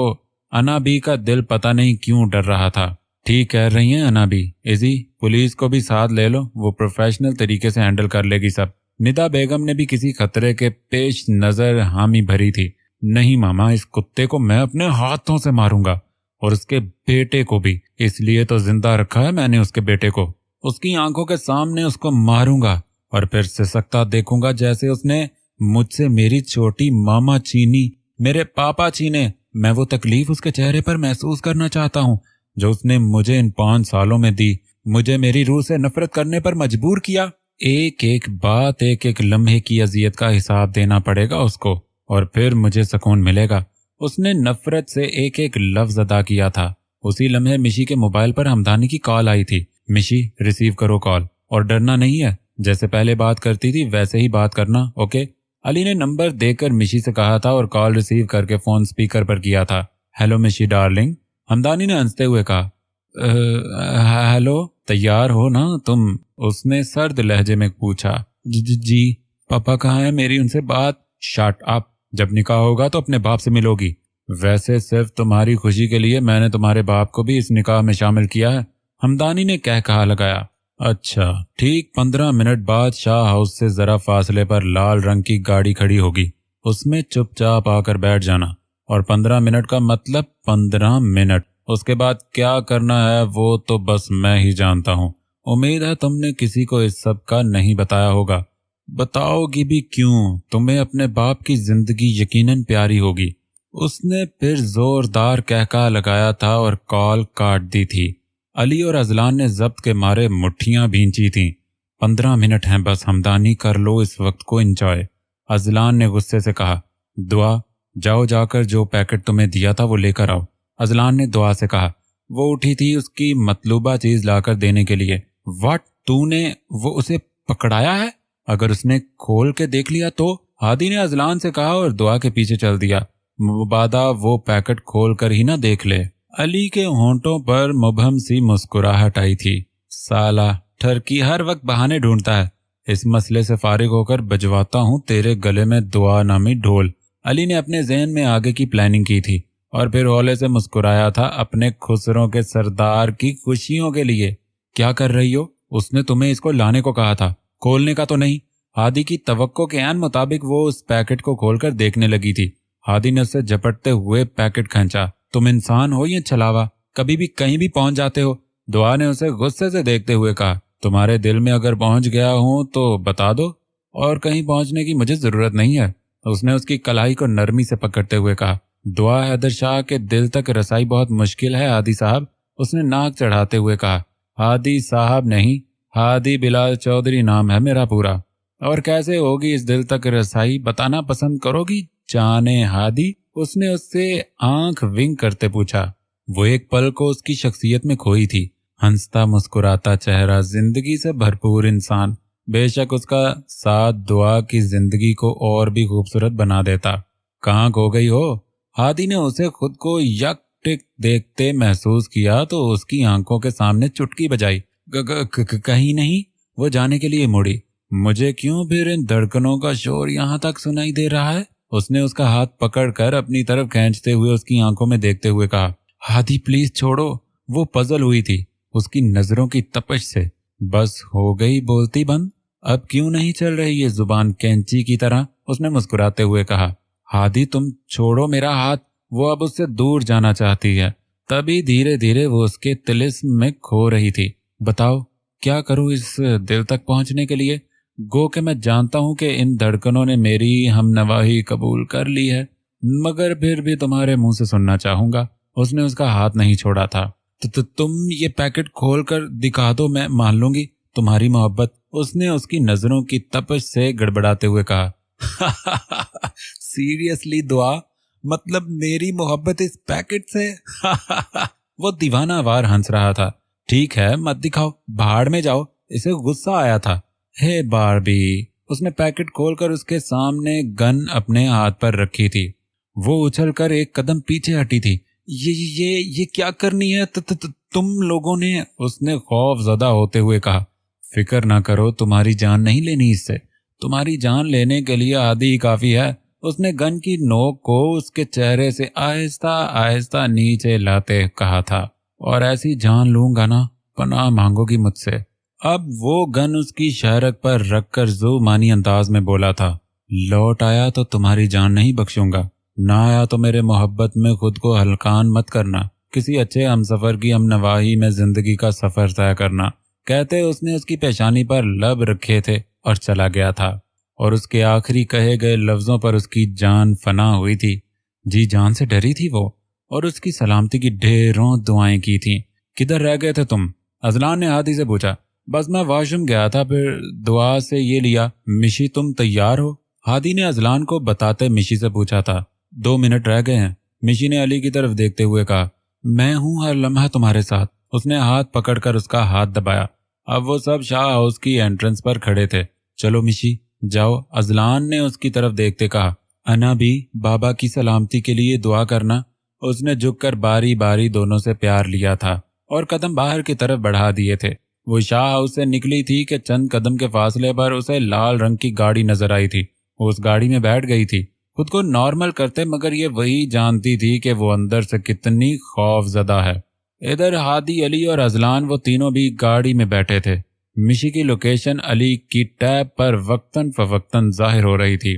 अना बी का दिल पता नहीं क्यों डर रहा था। ठीक कह रही हैं अना बी। इजी, पुलिस को भी साथ ले लो, वो प्रोफेशनल तरीके से हैंडल कर लेगी सब। निदा बेगम ने भी किसी खतरे के पेश नजर हामी भरी थी। नहीं मामा, इस कुत्ते को मैं अपने हाथों से मारूंगा, और उसके बेटे को भी। इसलिए तो जिंदा रखा है मैंने उसके बेटे को। उसकी आंखों के सामने उसको मारूंगा और फिर सिसकता देखूंगा जैसे उसने मुझसे मेरी छोटी मामा छीनी, मेरे पापा छीने। मैं वो तकलीफ उसके चेहरे पर महसूस करना चाहता हूँ जो उसने मुझे इन 5 सालों में दी। मुझे मेरी रूह से नफरत करने पर मजबूर किया। एक एक बात, एक एक लम्हे की अजियत का हिसाब देना पड़ेगा उसको, और फिर मुझे सुकून मिलेगा। उसने नफरत से एक एक लफ्ज अदा किया था। उसी लम्हे मिशी के मोबाइल पर हमदानी की कॉल आई थी। मिशी, रिसीव करो कॉल, और डरना नहीं है, जैसे पहले बात करती थी वैसे ही बात करना, ओके? अली ने नंबर देकर मिशी से कहा था और कॉल रिसीव करके फोन स्पीकर पर किया था। हेलो मिशी डार्लिंग, हमदानी ने हंसते हुए कहा। हेलो, तैयार हो ना तुम? उसने सर्द लहजे में पूछा। जी। पापा कहाँ है मेरी उनसे बात? शट अप, जब निकाह होगा तो अपने बाप से मिलोगी। वैसे सिर्फ तुम्हारी खुशी के लिए मैंने तुम्हारे बाप को भी इस निकाह में शामिल किया है, हमदानी ने कहा लगाया। अच्छा, ठीक 15 मिनट बाद शाह हाउस से जरा फासले पर लाल रंग की गाड़ी खड़ी होगी। उसमें चुपचाप आकर बैठ जाना, और 15 मिनट का मतलब 15 मिनट। उसके बाद क्या करना है वो तो बस मैं ही जानता हूँ। उम्मीद है तुमने किसी को इस सब का नहीं बताया होगा। बताओगी भी क्यों? तुम्हें अपने बाप की जिंदगी यकीनन प्यारी होगी। उसने फिर जोरदार कहका लगाया था और कॉल काट दी थी। अली और अजलान ने जब्त के मारे मुट्ठियां भींची थीं। 15 मिनट हैं बस, हमदानी कर लो इस वक्त को एंजॉय। अजलान ने गुस्से से कहा। दुआ, जाओ जाकर जो पैकेट तुम्हें दिया था वो लेकर आओ, अजलान ने दुआ से कहा। वो उठी थी उसकी मतलूबा चीज लाकर देने के लिए। व्हाट, तूने वो उसे पकड़ाया है? अगर उसने खोल के देख लिया तो? हादी ने अजलान से कहा और दुआ के पीछे चल दिया। मुबादा वो पैकेट खोल कर ही ना देख ले। अली के होंठों पर मुबहम सी मुस्कुराहट आई थी। साला ठरकी हर वक्त बहाने ढूंढता है। इस मसले से फारिग होकर बजवाता हूँ तेरे गले में दुआ नामी ढोल। अली ने अपने ज़हन में आगे की प्लानिंग की थी और फिर हौले से मुस्कुराया था अपने खुसरों के सरदार की खुशियों के लिए। क्या कर रही हो? उसने तुम्हें इसको लाने को कहा था, खोलने का तो नहीं। हादी की तवक्को के ऐन मुताबिक वो उस पैकेट को खोलकर देखने लगी थी। हादी ने उससे झपटते हुए पैकेट खींचा। तुम इंसान हो या छलावा, कभी भी कहीं भी पहुंच जाते हो। दुआ ने उसे गुस्से से देखते हुए कहा। तुम्हारे दिल में अगर पहुंच गया हूं तो बता दो, और कहीं पहुंचने की मुझे जरूरत नहीं है। उसने उसकी कलाई को नरमी से पकड़ते हुए कहा। दुआ, हैदर शाह के दिल तक रसाई बहुत मुश्किल है हादी साहब, उसने नाक चढ़ाते हुए कहा। हादी साहब नहीं, हादी बिलाल चौधरी नाम है मेरा पूरा। और कैसे होगी इस दिल तक रसाई, बताना पसंद करोगी जाने हादी? उसने उससे आंख विंक करते पूछा। वो एक पल को उसकी शख्सियत में खोई थी। हंसता मुस्कुराता चेहरा, जिंदगी से भरपूर इंसान, بے شک اس کا ساتھ دعا کی زندگی کو اور بھی خوبصورت بنا دیتا۔ کہاں کھو گئی ہو؟ ہادی نے اسے خود کو یک ٹک دیکھتے محسوس کیا تو اس کی آنکھوں کے سامنے چٹکی بجائی۔ کہیں نہیں، وہ جانے کے لیے مڑی۔ مجھے کیوں پھر ان دھڑکنوں کا شور یہاں تک سنائی دے رہا ہے؟ اس نے اس کا ہاتھ پکڑ کر اپنی طرف کھینچتے ہوئے اس کی آنکھوں میں دیکھتے ہوئے کہا، ہادی پلیز چھوڑو۔ وہ پزل ہوئی تھی اس کی نظروں کی تپش سے۔ بس ہو گئی بولتی بند؟ اب کیوں نہیں چل رہی یہ زبان کینچی کی طرح؟ اس نے مسکراتے ہوئے کہا۔ ہادی تم چھوڑو میرا ہاتھ۔ وہ اب اس سے دور جانا چاہتی ہے۔ تبھی دھیرے دھیرے وہ اس کے طلسم میں کھو رہی تھی۔ بتاؤ کیا کروں اس دل تک پہنچنے کے لیے؟ گو کہ میں جانتا ہوں کہ ان دھڑکنوں نے میری ہم نوائی قبول کر لی ہے، مگر پھر بھی تمہارے منہ سے سننا چاہوں گا۔ اس نے اس کا ہاتھ نہیں چھوڑا تھا۔ تم یہ پیکٹ کھول کر دکھا دو، میں مان لوں گی تمہاری محبت۔ اس نے اس کی نظروں کی تپش سے گڑبڑاتے ہوئے کہا، سیریسلی دعا؟ مطلب میری محبت اس پیکٹ سے؟ وہ دیوانہ وار ہنس رہا تھا۔ ٹھیک ہے مت دکھاؤ، بھاڑ میں جاؤ۔ اسے غصہ آیا تھا۔ ہے باربی۔ اس نے پیکٹ کھول کر اس کے سامنے گن اپنے ہاتھ پر رکھی تھی۔ وہ اچھل کر ایک قدم پیچھے ہٹی تھی۔ یہ کیا کرنی ہے تم لوگوں نے؟ اس نے خوف زدہ ہوتے ہوئے کہا۔ فکر نہ کرو، تمہاری جان نہیں لینی اس سے۔ تمہاری جان لینے کے لیے ہادی ہی کافی ہے۔ اس نے گن کی نوک کو اس کے چہرے سے آہستہ آہستہ نیچے لاتے کہا تھا، اور ایسی جان لوں گا نا، پناہ مانگو گی مجھ سے۔ اب وہ گن اس کی شہرک پر رکھ کر ذو معنی انداز میں بولا تھا، لوٹ آیا تو تمہاری جان نہیں بخشوں گا، نہ آیا تو میرے محبت میں خود کو ہلکان مت کرنا، کسی اچھے ہمسفر کی ہم نواحی میں زندگی کا سفر طے کرنا۔ کہتے اس نے اس کی پیشانی پر لب رکھے تھے اور چلا گیا تھا، اور اس کے آخری کہے گئے لفظوں پر اس کی جان فنا ہوئی تھی۔ جی جان سے ڈری تھی وہ، اور اس کی سلامتی کی ڈھیروں دعائیں کی تھیں۔ کدھر رہ گئے تھے تم؟ اذلان نے ہادی سے پوچھا۔ بس میں واش روم گیا تھا، پھر دعا سے یہ لیا۔ مشی تم تیار ہو؟ ہادی نے اذلان کو بتاتے مشی سے پوچھا تھا۔ 2 منٹ رہ گئے ہیں، مشی نے علی کی طرف دیکھتے ہوئے کہا۔ میں ہوں ہر لمحہ تمہارے ساتھ۔ اس نے ہاتھ پکڑ کر اس کا ہاتھ دبایا۔ اب وہ سب شاہ ہاؤس کی انٹرنس پر کھڑے تھے۔ چلو مشی جاؤ، اذلان نے اس کی طرف دیکھتے کہا۔ انا بھی بابا کی سلامتی کے لیے دعا کرنا۔ اس نے جھک کر باری باری دونوں سے پیار لیا تھا اور قدم باہر کی طرف بڑھا دیے تھے۔ وہ شاہ ہاؤس سے نکلی تھی کہ چند قدم کے فاصلے پر اسے لال رنگ کی گاڑی نظر آئی تھی۔ وہ اس گاڑی میں بیٹھ گئی تھی، خود کو نارمل کرتے، مگر یہ وہی جانتی تھی کہ وہ اندر سے کتنی خوف زدہ ہے۔ ادھر ہادی، علی اور اذلان، وہ تینوں بھی گاڑی میں بیٹھے تھے۔ مشی کی لوکیشن علی کی ٹیب پر وقتاً فوقتاً ظاہر ہو رہی تھی،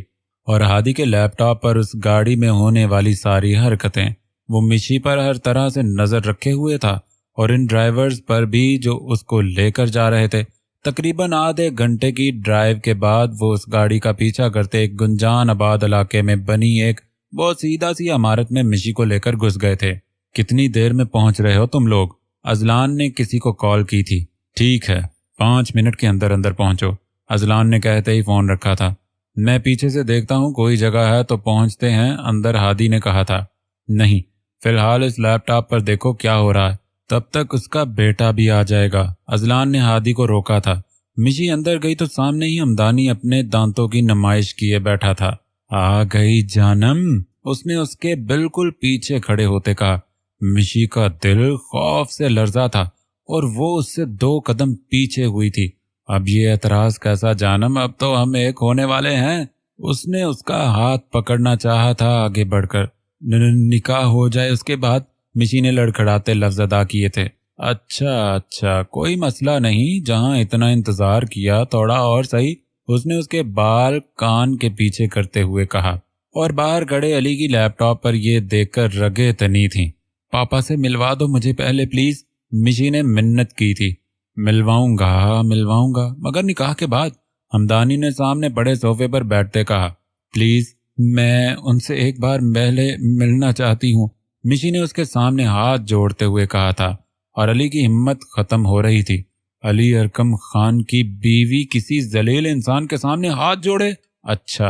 اور ہادی کے لیپ ٹاپ پر اس گاڑی میں ہونے والی ساری حرکتیں۔ وہ مشی پر ہر طرح سے نظر رکھے ہوئے تھا، اور ان ڈرائیورز پر بھی جو اس کو لے کر جا رہے تھے۔ تقریباً آدھے گھنٹے کی ڈرائیو کے بعد وہ اس گاڑی کا پیچھا کرتے ایک گنجان آباد علاقے میں بنی ایک بہت سیدھا سی عمارت میں مشی کو لے کر گھس گئے تھے۔ کتنی دیر میں پہنچ رہے ہو تم لوگ؟ اذلان نے کسی کو کال کی تھی۔ ٹھیک ہے 5 منٹ کے اندر اندر پہنچو، اذلان نے کہتے ہی فون رکھا تھا۔ میں پیچھے سے دیکھتا ہوں، کوئی جگہ ہے تو پہنچتے ہیں اندر، ہادی نے کہا تھا۔ نہیں، فی الحال اس لیپ ٹاپ پر دیکھو کیا ہو رہا ہے، تب تک اس کا بیٹا بھی آ جائے گا۔ اذلان نے ہادی کو روکا تھا۔ مشی اندر گئی تو سامنے ہی ہمدانی اپنے دانتوں کی نمائش کیے بیٹھا تھا۔ آ گئی جانم، اس نے اس کے بالکل پیچھے کھڑے ہوتے کہا۔ مشی کا دل خوف سے لرزا تھا اور وہ اس سے 2 قدم پیچھے ہوئی تھی۔ اب یہ اعتراض کیسا جانم، اب تو ہم ایک ہونے والے ہیں۔ اس نے اس کا ہاتھ پکڑنا چاہا تھا آگے بڑھ کر۔ نکاح ہو جائے اس کے بعد، مشی نے لڑکھڑاتے لفظ ادا کیے تھے۔ اچھا کوئی مسئلہ نہیں، جہاں اتنا انتظار کیا تھوڑا اور صحیح، اس نے اس کے بال کان کے پیچھے کرتے ہوئے کہا، اور باہر کھڑے علی کی لیپ ٹاپ پر یہ دیکھ کر رگیں تنی تھیں۔ پاپا سے ملوا دو مجھے پہلے پلیز، مشی نے منت کی تھی۔ ملواؤں گا مگر نکاح کے بعد، ہمدانی نے سامنے بڑے صوفے پر بیٹھتے کہا۔ پلیز میں ان سے ایک بار پہلے ملنا چاہتی ہوں، مشی نے اس کے سامنے ہاتھ جوڑتے ہوئے کہا تھا، اور علی کی ہمت ختم ہو رہی تھی۔ علی ارکم خان کی بیوی کسی ذلیل انسان کے سامنے ہاتھ جوڑے؟ اچھا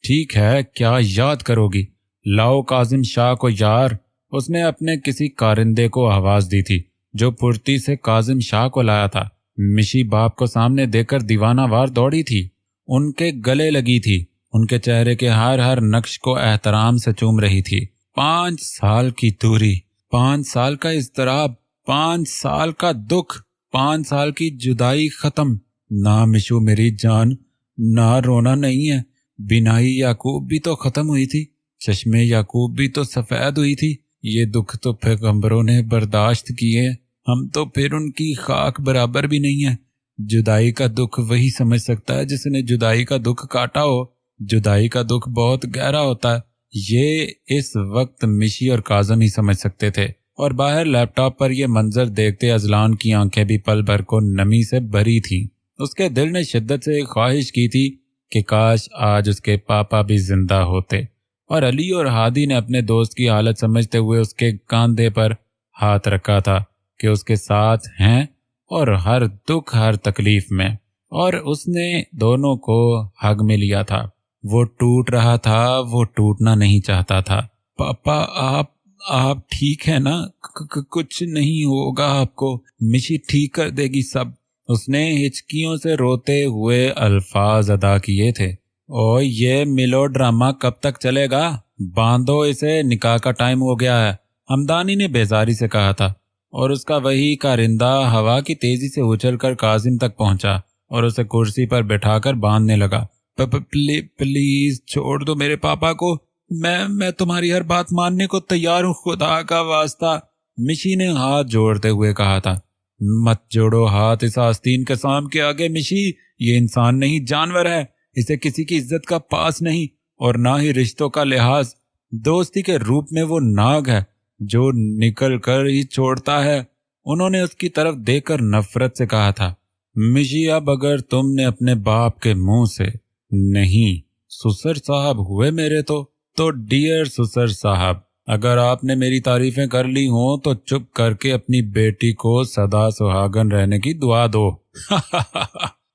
ٹھیک ہے، کیا یاد کرو گی؟ لاؤ کاظم شاہ کو یار۔ اس نے اپنے کسی کارندے کو آواز دی تھی جو پھرتی سے کاظم شاہ کو لایا تھا۔ मिशी बाप को सामने देखकर दीवानावार दौड़ी थी, उनके गले लगी थी, उनके चेहरे के हर नक्श को एहतराम से चूम रही थी। 5 साल की दूरी, 5 साल का इज़्तिराब, 5 साल का दुख, 5 साल की जुदाई खत्म। ना मिशू मेरी जान, ना रोना नहीं है। बिनाई याकूब भी तो खत्म हुई थी, चश्मे याकूब भी तो सफेद हुई थी। ये दुख तो पैगंबरों ने बर्दाश्त किए, हम तो फिर उनकी खाक बराबर भी नहीं है। जुदाई का दुख वही समझ सकता है जिसने जुदाई का दुख काटा हो। जुदाई का दुख बहुत गहरा होता है। ये इस वक्त मिशी और काजम ही समझ सकते थे। और बाहर लैपटॉप पर यह मंजर देखते अजलान की आंखें भी पल भर को नमी से भरी थीं। उसके दिल ने शिद्दत से एक ख्वाहिश की थी कि काश आज उसके पापा भी जिंदा होते। और अली और हादी ने अपने दोस्त की हालत समझते हुए उसके कंधे पर हाथ रखा था कि उसके साथ हैं और हर दुख हर तकलीफ में। और उसने दोनों को हग में लिया था। वो टूट रहा था, वो टूटना नहीं चाहता था। पापा आप ठीक है ना? कुछ नहीं होगा आपको, मिशी ठीक कर देगी सब। उसने हिचकियों से रोते हुए अल्फाज अदा किए थे। ओ ये मेलोड्रामा कब तक चलेगा? बांधो इसे, निकाह का टाइम हो गया है, हमदानी ने बेजारी से कहा था। और उसका वही कारिंदा हवा की तेजी से उछलकर काजिम तक पहुंचा और उसे कुर्सी पर बैठाकर बांधने लगा। प्लीज छोड़ दो मेरे पापा को, मैं तुम्हारी हर बात मानने को तैयार हूँ, खुदा का वास्ता, मिशी ने हाथ जोड़ते हुए कहा था। मत जोड़ो हाथ इस आस्तीन के साम के आगे मिशी, ये इंसान नहीं जानवर है। इसे किसी की इज्जत का पास नहीं और ना ही रिश्तों का लिहाज। दोस्ती के रूप में वो नाग है जो निकल कर ही छोड़ता है। उन्होंने उसकी तरफ देखकर नफरत से कहा था। मिशी अब अगर तुमने अपने बाप के मुंह से नहीं सुसर साहब हुए मेरे तो डियर सुसर साहब, अगर आपने मेरी तारीफें कर ली हों तो चुप करके अपनी बेटी को सदा सुहागन रहने की दुआ दो।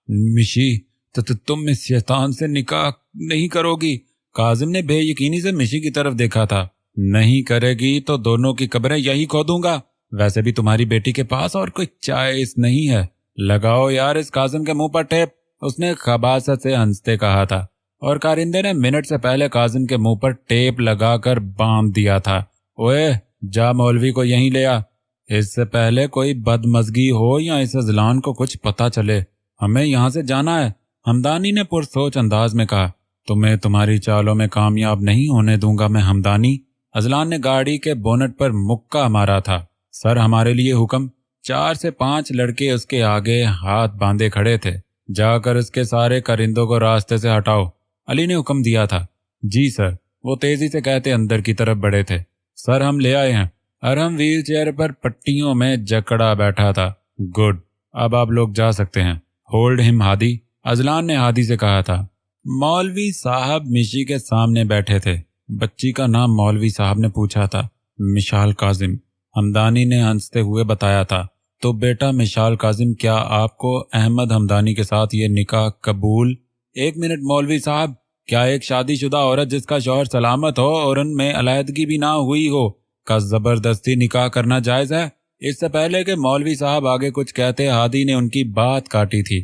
मिशी तो तुम इस शैतान से निकाह नहीं करोगी? काजिम ने बेयकीनी से मिशी की तरफ देखा था। नहीं करेगी तो दोनों की कब्रें यही खोदूंगा। वैसे भी तुम्हारी बेटी के पास और कोई चॉइस नहीं है। लगाओ यार इस काजिम के मुंह पर टेप, उसने खबासत से हंसते कहा था। और कारिंदे ने मिनट से पहले काजिम के मुंह पर टेप लगाकर बांध दिया था। ओए जा मौलवी को यहीं ले आ, इससे पहले कोई बदमजगी हो या इस अजलान को कुछ पता चले। हमें यहाँ से जाना है, हमदानी ने पुरसोच अंदाज में कहा। तुम्हें तुम्हारी चालों में कामयाब नहीं होने दूंगा मैं हमदानी। अजलान ने गाड़ी के बोनट पर मुक्का मारा था। सर हमारे लिए हुक्म। 4 से 5 लड़के उसके आगे हाथ बांधे खड़े थे। जाकर उसके सारे करिंदों को रास्ते से हटाओ, अली ने हुक्म दिया था। जी सर, वो तेजी से कहते अंदर की तरफ बढ़े थे। सर हम ले आए हैं। अरहम व्हील चेयर पर पट्टियों में जकड़ा बैठा था। गुड, अब आप लोग जा सकते हैं। होल्ड हिम हादी, अजलान ने हादी से कहा था। मौलवी साहब मिशी के सामने बैठे थे। बच्ची का नाम मौलवी साहब ने पूछा था। मिशाल काजिम, हमदानी ने हंसते हुए बताया था। तो बेटा मिशाल काजिम, क्या आपको अहमद हमदानी के साथ ये निकाह कबूल? 1 मिनट मौलवी साहब, क्या एक शादीशुदा औरत जिसका शौहर सलामत हो और उनमें अलहदगी भी ना हुई हो का जबरदस्ती निकाह करना जायज है? इससे पहले कि मौलवी साहब आगे कुछ कहते हादी ने उनकी बात काटी थी।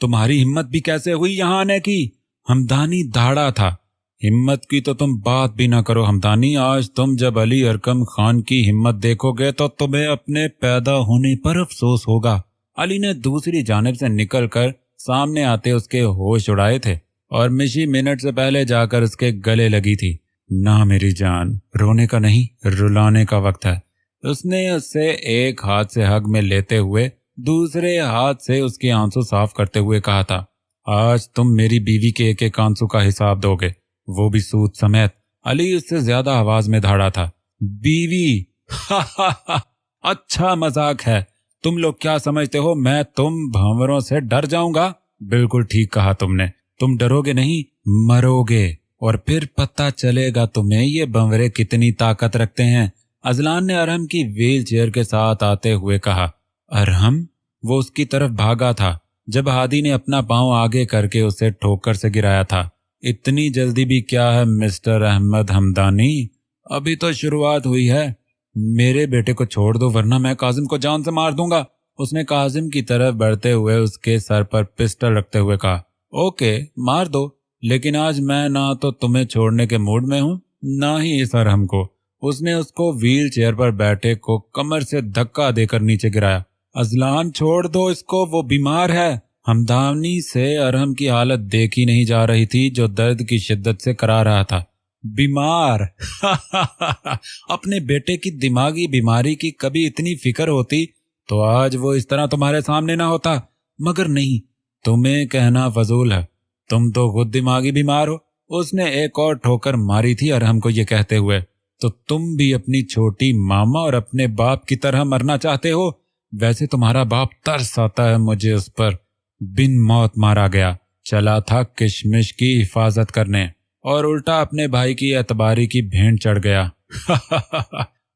तुम्हारी हिम्मत भी कैसे हुई यहाँ आने की? हमदानी दाड़ा था। हिम्मत की तो तुम बात भी ना करो हमदानी। आज तुम जब अली अरकम खान की हिम्मत देखोगे तो तुम्हें अपने पैदा होने पर अफसोस होगा। अली ने दूसरी जानिब से निकलकर सामने आते उसके होश उड़ाए थे और मिशी मिनट से पहले जाकर उसके गले लगी थी। ना मेरी जान, रोने का नहीं रुलाने का वक्त है। उसने उससे एक हाथ से हग में लेते हुए दूसरे हाथ से उसके आंसू साफ करते हुए कहा था। आज तुम मेरी बीवी के एक एक आंसू का हिसाब दोगे, वो भी सूद समेत। अली उससे ज्यादा आवाज में धाड़ा था। बीवी? अच्छा मजाक है। तुम लोग क्या समझते हो मैं तुम भंवरों से डर जाऊंगा? बिल्कुल ठीक कहा तुमने। तुम डरोगे नहीं, मरोगे, और फिर पता चलेगा तुम्हें ये भंवरे कितनी ताकत रखते हैं। अजलान ने अरहम की व्हील चेयर के साथ आते हुए कहा। अरहम? वो उसकी तरफ भागा था जब हादी ने अपना पांव आगे करके उसे ठोकर से गिराया था। इतनी जल्दी भी क्या है मिस्टर अहमद हमदानी, अभी तो शुरुआत हुई है। मेरे बेटे को छोड़ दो वरना मैं काजिम को जान से मार दूंगा। اس نے کاظم کی طرف بڑھتے ہوئے اس کے سر پر پسٹل رکھتے ہوئے کہا، اوکے مار دو، لیکن آج میں نہ تو تمہیں چھوڑنے کے موڈ میں ہوں نہ ہی اس ارحم کو۔ اس نے اس کو ویل چیئر پر بیٹھے کو کمر سے دھکا دے کر نیچے گرایا۔ اذلان چھوڑ دو اس کو، وہ بیمار ہے۔ ہمدانی سے ارحم کی حالت دیکھی نہیں جا رہی تھی جو درد کی شدت سے کرا رہا تھا۔ بیمار؟ اپنے بیٹے کی دماغی بیماری کی کبھی اتنی فکر ہوتی تو آج وہ اس طرح تمہارے سامنے نہ ہوتا، مگر نہیں، تمہیں کہنا فضول ہے، تم تو خود دماغی بیمار ہو۔ اس نے ایک اور ٹھوکر ماری تھی ارحم کو یہ کہتے ہوئے، تو تم بھی اپنی چھوٹی ماما اور اپنے باپ کی طرح مرنا چاہتے ہو؟ ویسے تمہارا باپ ترس آتا ہے مجھے اس پر، بن موت مارا گیا، چلا تھا کشمش کی حفاظت کرنے اور الٹا اپنے بھائی کی اعتباری کی بھینٹ چڑھ گیا۔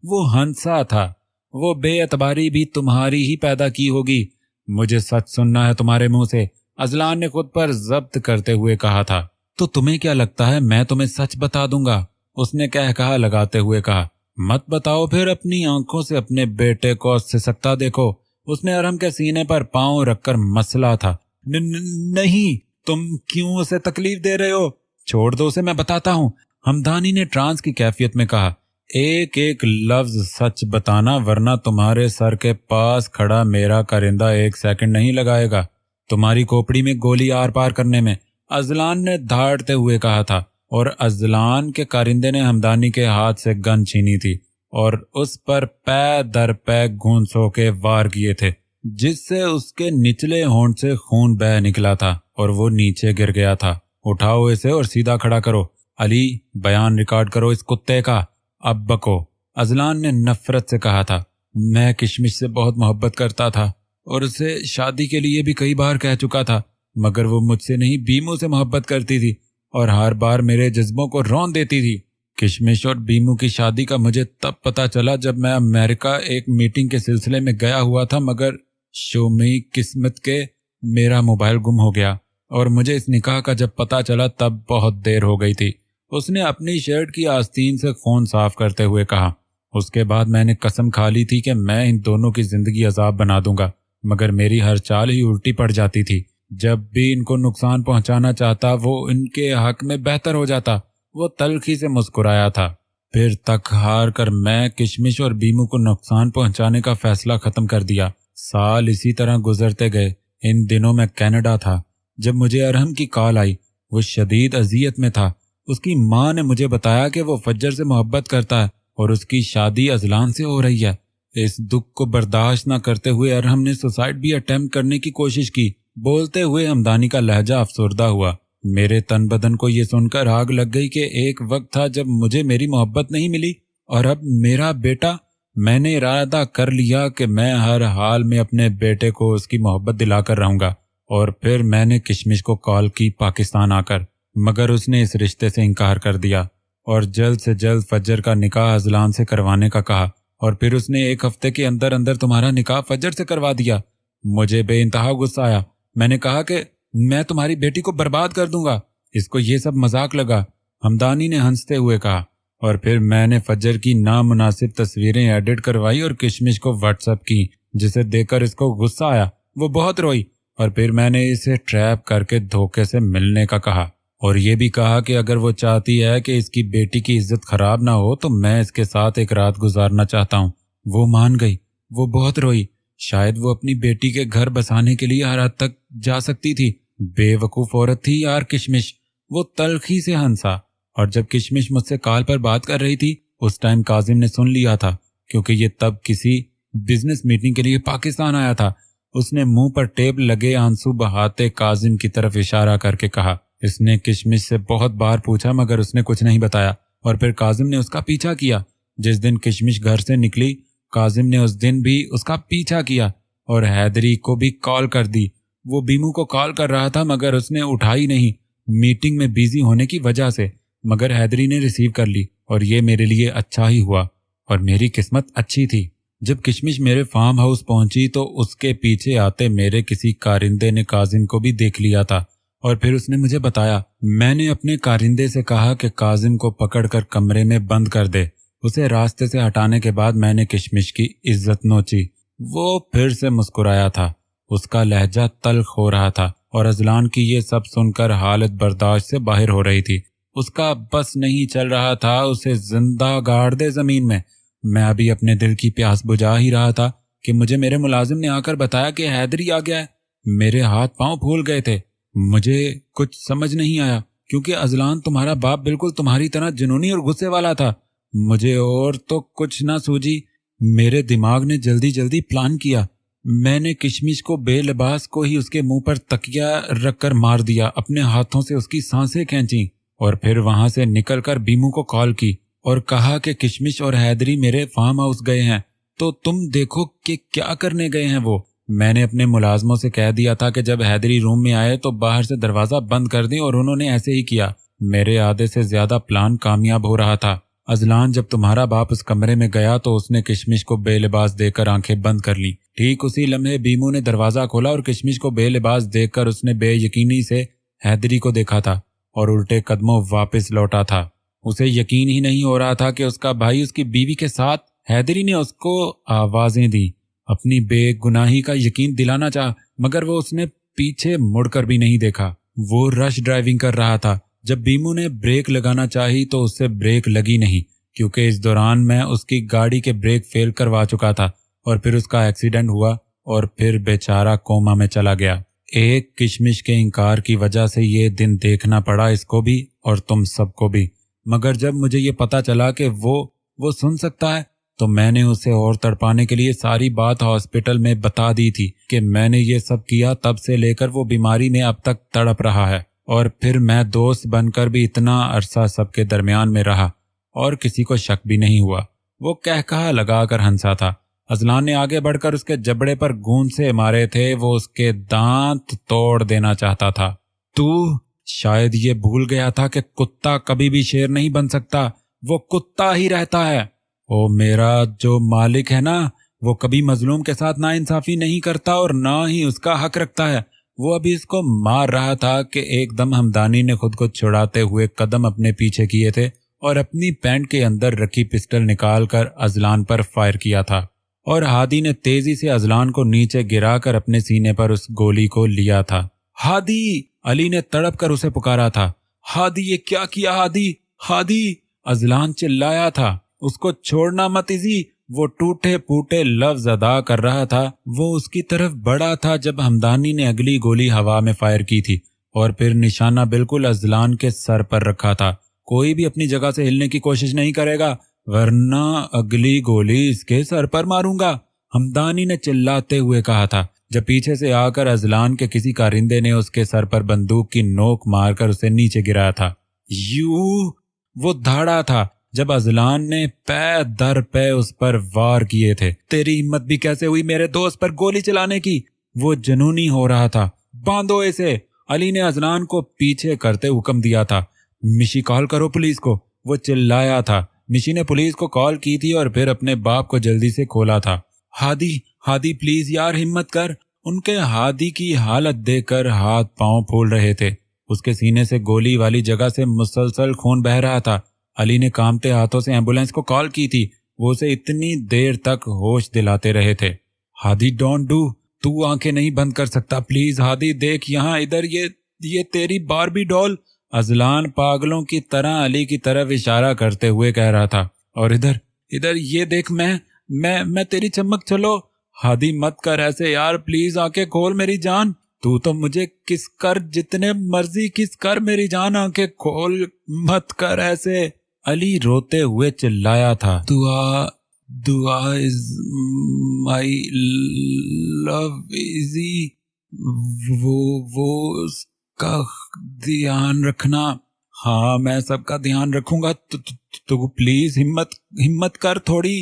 وہ ہنسا تھا، وہ بے اعتباری بھی تمہاری ہی پیدا کی ہوگی، مجھے سچ سننا ہے تمہارے منہ سے، اذلان نے خود پر ضبط کرتے ہوئے کہا تھا۔ تو تمہیں کیا لگتا ہے میں تمہیں سچ بتا دوں گا؟ اس نے کہا لگاتے ہوئے کہا، مت بتاؤ پھر، اپنی آنکھوں سے اپنے بیٹے کو سسکتا دیکھو۔ اس نے ارحم کے سینے پر پاؤں رکھ کر مسلا تھا۔ نہیں، تم کیوں اسے تکلیف دے رہے ہو؟ چھوڑ دو اسے، میں بتاتا ہوں، ہمدانی نے ٹرانس کی کیفیت میں کہا۔ ایک ایک لفظ سچ بتانا ورنہ تمہارے سر کے پاس کھڑا میرا کارندہ 1 سیکنڈ نہیں لگائے گا تمہاری کھوپڑی میں گولی آر پار کرنے میں، اذلان نے دھاڑتے ہوئے کہا تھا، اور اذلان کے کارندے نے ہمدانی کے ہاتھ سے گن چھینی تھی اور اس پر پے در پے گھونسوں کے وار کیے تھے، جس سے اس کے نچلے ہونٹ سے خون بہہ نکلا تھا اور وہ نیچے گر گیا تھا۔ اٹھاؤ اسے اور سیدھا کھڑا کرو، علی بیان ریکارڈ کرو اس کتے کا، اب بکو۔ اذلان نے نفرت سے کہا تھا، میں کشمش سے بہت محبت کرتا تھا اور اسے شادی کے لیے بھی کئی بار کہہ چکا تھا، مگر وہ مجھ سے نہیں بیمو سے محبت کرتی تھی اور ہر بار میرے جذبوں کو رون دیتی تھی۔ کشمش اور بیمو کی شادی کا مجھے تب پتا چلا جب میں امریکہ ایک میٹنگ کے سلسلے میں گیا ہوا تھا، مگر شومی قسمت کے میرا موبائل گم ہو گیا اور مجھے اس نکاح کا جب پتا چلا تب بہت دیر ہو گئی تھی۔ اس نے اپنی شرٹ کی آستین سے خون صاف کرتے ہوئے کہا، اس کے بعد میں نے قسم کھا لی تھی کہ میں ان دونوں کی زندگی عذاب بنا دوں گا، مگر میری ہر چال ہی الٹی پڑ جاتی تھی۔ جب بھی ان کو نقصان پہنچانا چاہتا وہ ان کے حق میں بہتر ہو جاتا۔ وہ تلخی سے مسکرایا تھا۔ پھر تک ہار کر میں کشمش اور بیمو کو نقصان پہنچانے کا فیصلہ ختم کر دیا۔ سال اسی طرح گزرتے گئے۔ ان دنوں میں کینیڈا تھا جب مجھے ارحم کی کال آئی۔ وہ شدید اذیت میں تھا۔ اس کی ماں نے مجھے بتایا کہ وہ فجر سے محبت کرتا ہے اور اس کی شادی اذلان سے ہو رہی ہے۔ اس دکھ کو برداشت نہ کرتے ہوئے ارحم نے سوسائڈ بھی اٹیمپٹ کرنے کی کوشش کی۔ بولتے ہوئے ہمدانی کا لہجہ افسردہ ہوا۔ میرے تن بدن کو یہ سن کر آگ لگ گئی کہ ایک وقت تھا جب مجھے میری محبت نہیں ملی اور اب میرا بیٹا۔ میں نے ارادہ کر لیا کہ میں ہر حال میں اپنے بیٹے کو اس کی محبت دلا کر رہوں گا، اور پھر میں نے کشمش کو کال کی پاکستان آ کر، مگر اس نے اس رشتے سے انکار کر دیا اور جلد سے جلد فجر کا نکاح اذلان سے کروانے کا کہا، اور پھر اس نے 1 ہفتے کے اندر اندر تمہارا نکاح فجر سے کروا دیا۔ مجھے بے انتہا غصہ آیا۔ میں نے کہا کہ میں تمہاری بیٹی کو برباد کر دوں گا۔ اس کو یہ سب مذاق لگا، ہمدانی نے ہنستے ہوئے کہا، اور پھر میں نے فجر کی نامناسب تصویریں ایڈٹ کروائی اور کشمش کو واٹس ایپ کی، جسے دیکھ کر اس کو غصہ آیا۔ وہ بہت روئی اور پھر میں نے اسے ٹریپ کر کے دھوکے سے ملنے کا کہا، اور یہ بھی کہا کہ اگر وہ چاہتی ہے کہ اس کی بیٹی کی عزت خراب نہ ہو تو میں اس کے ساتھ ایک رات گزارنا چاہتا ہوں۔ وہ مان گئی۔ وہ بہت روئی۔ شاید وہ اپنی بیٹی کے گھر بسانے کے لیے ہر حد تک جا سکتی تھی۔ بے وقوف عورت تھی یار کشمش۔ وہ تلخی سے ہنسا، اور جب کشمش مجھ سے کال پر بات کر رہی تھی اس ٹائم کاظم نے سن لیا تھا، کیونکہ یہ تب کسی بزنس میٹنگ کے لیے پاکستان آیا تھا۔ اس نے منہ پر ٹیپ لگے آنسو بہاتے کاظم کی طرف اشارہ کر کے کہا۔ اس نے کشمش سے بہت بار پوچھا مگر اس نے کچھ نہیں بتایا، اور پھر کاظم نے اس کا پیچھا کیا۔ جس دن کشمش گھر سے نکلی کاظم نے اس دن بھی اس کا پیچھا کیا اور حیدری کو بھی کال کر دی۔ وہ بیمو کو کال کر رہا تھا مگر اس نے اٹھائی نہیں، میٹنگ میں بیزی ہونے کی وجہ سے، مگر حیدری نے ریسیو کر لی، اور یہ میرے لیے اچھا ہی ہوا، اور میری قسمت اچھی تھی۔ جب کشمش میرے فارم ہاؤس پہنچی تو اس کے پیچھے آتے میرے کسی کارندے نے کاظم کو بھی دیکھ لیا تھا، اور پھر اس نے مجھے بتایا۔ میں نے اپنے کارندے سے کہا کہ کاظم کو پکڑ کر کمرے میں بند کر دے۔ اسے راستے سے ہٹانے کے بعد میں نے کشمش کی عزت نوچی۔ وہ پھر سے مسکرایا تھا۔ اس کا لہجہ تلخ ہو رہا تھا اور اذلان کی یہ سب سن کر حالت برداشت سے باہر ہو رہی تھی۔ اس کا بس نہیں چل رہا تھا اسے زندہ گاڑ دے زمین میں۔ میں ابھی اپنے دل کی پیاس بجھا ہی رہا تھا کہ مجھے میرے ملازم نے آ کر بتایا کہ حیدری آ گیا ہے۔ میرے ہاتھ پاؤں پھول گئے تھے۔ مجھے کچھ سمجھ نہیں آیا کیونکہ اذلان تمہارا باپ بالکل تمہاری طرح جنونی اور غصے والا تھا۔ مجھے اور تو کچھ نہ سوجی۔ میرے دماغ نے جلدی جلدی پلان کیا۔ میں نے کشمش کو بے لباس کو ہی اس کے منہ پر تکیہ رکھ کر مار دیا، اپنے ہاتھوں سے اس کی سانسیں کھینچیں اور پھر وہاں سے نکل کر بیمو کو کال کی اور کہا کہ کشمش اور حیدری میرے فارم ہاؤس گئے ہیں، تو تم دیکھو کہ کیا کرنے گئے ہیں وہ۔ میں نے اپنے ملازموں سے کہہ دیا تھا کہ جب حیدری روم میں آئے تو باہر سے دروازہ بند کر دیں، اور انہوں نے ایسے ہی کیا۔ میرے آدھے سے زیادہ پلان کامیاب ہو رہا تھا۔ اذلان جب تمہارا باپ اس کمرے میں گیا تو اس نے کشمش کو بے لباس دیکھ کر آنکھیں بند کر لیں۔ ٹھیک اسی لمحے بیمو نے دروازہ کھولا اور کشمش کو بے لباس دیکھ کر اس نے بے یقینی سے حیدری کو دیکھا تھا اور الٹے قدموں واپس لوٹا تھا۔ اسے یقین ہی نہیں ہو رہا تھا کہ اس کا بھائی اس کی بیوی کے ساتھ۔ حیدری نے اس کو آوازیں دی، اپنی بے گناہی کا یقین دلانا چاہا، مگر وہ اس نے پیچھے مڑ کر بھی نہیں دیکھا۔ وہ رش ڈرائیونگ کر رہا تھا۔ جب بیمو نے بریک لگانا چاہی تو اس سے بریک لگی نہیں، کیونکہ اس دوران میں اس کی گاڑی کے بریک فیل کروا چکا تھا، اور پھر اس کا ایکسیڈنٹ ہوا اور پھر بیچارہ کوما میں چلا گیا۔ ایک کشمش کے انکار کی وجہ سے یہ دن دیکھنا پڑا اس کو بھی اور تم سب کو بھی۔ مگر جب مجھے یہ پتا چلا کہ وہ سن سکتا ہے تو میں نے اسے اور تڑپانے کے لیے ساری بات ہاسپٹل میں بتا دی تھی کہ میں نے یہ سب کیا تب سے لے کر وہ بیماری میں اب تک تڑپ رہا ہے، اور پھر میں دوست بن کر بھی اتنا عرصہ سب کے درمیان میں رہا اور کسی کو شک بھی نہیں ہوا۔ وہ کہا لگا کر ہنسا تھا۔ اذلان نے آگے بڑھ کر اس کے جبڑے پر گون سے مارے تھے، وہ اس کے دانت توڑ دینا چاہتا تھا۔ تو شاید یہ بھول گیا تھا کہ کتا کبھی بھی شیر نہیں بن سکتا، وہ کتا ہی رہتا ہے۔ او میرا جو مالک ہے نا، وہ کبھی مظلوم کے ساتھ ناانصافی نہیں کرتا اور نہ ہی اس کا حق رکھتا ہے۔ وہ ابھی اس کو مار رہا تھا کہ ایک دم ہمدانی نے خود کو چھڑاتے ہوئے قدم اپنے پیچھے کیے تھے اور اپنی پینٹ کے اندر رکھی پسٹل نکال کر اذلان پر فائر کیا تھا، اور ہادی نے تیزی سے اذلان کو نیچے گرا کر اپنے سینے پر اس گولی کو لیا تھا۔ ہادی! علی نے تڑپ کر اسے پکارا تھا۔ ہادی، یہ کیا کیا ہادی؟ ہادی! اذلان چلایا تھا۔ اس کو چھوڑنا مت ایزی۔ وہ ٹوٹے پھوٹے لفظ ادا کر رہا تھا۔ وہ اس کی طرف بڑھا تھا جب ہمدانی نے اگلی گولی ہوا میں فائر کی تھی اور پھر نشانہ بالکل اذلان کے سر پر رکھا تھا۔ کوئی بھی اپنی جگہ سے ہلنے کی کوشش نہیں کرے گا ورنہ اگلی گولی اس کے سر پر ماروں گا، ہمدانی نے چلاتے ہوئے کہا تھا، جب پیچھے سے آ کر اذلان کے کسی کارندے نے اس کے سر پر بندوق کی نوک مار کر اسے نیچے گرایا تھا۔ وہ دھاڑا تھا جب اذلان نے پے در پے اس پر وار کیے تھے۔ تیری ہمت بھی کیسے ہوئی میرے دوست پر گولی چلانے کی؟ وہ جنونی ہو رہا تھا۔ باندھو اسے! علی نے اذلان کو پیچھے کرتے حکم دیا تھا۔ مشی کال کرو پولیس کو! وہ چلایا تھا۔ مشی نے پولیس کو کال کی تھی اور پھر اپنے باپ کو جلدی سے کھولا تھا۔ ہادی پلیز یار ہمت کر! ان کے ہادی کی حالت دیکھ کر ہاتھ پاؤں پھول رہے تھے۔ اس کے سینے سے گولی والی جگہ سے مسلسل خون بہہ رہا تھا۔ علی نے کامتے ہاتھوں سے ایمبولینس کو کال کی تھی۔ وہ اسے اتنی دیر تک ہوش دلاتے رہے تھے۔ ہادی ڈونٹ ڈو! تو آنکھیں نہیں بند کر سکتا، پلیز ہادی دیکھ یہاں، ادھر، یہ تیری باربی ڈول! اذلان پاگلوں کی طرح علی کی طرف اشارہ کرتے ہوئے کہہ رہا تھا، اور ادھر یہ دیکھ، میں تیری چمک چلو! ہادی مت کر ایسے یار، پلیز آنکھیں کھول میری جان! تو مجھے کس کر، جتنے مرضی کس کر میری جان، آنکھیں کھول، مت کر ایسے! علی روتے ہوئے چلایا تھا، دعا از مائی لو ایزی، وہ اس کا دھیان رکھنا۔ ہاں میں سب کا دھیان رکھوں گا، تو پلیز ہمت کر تھوڑی۔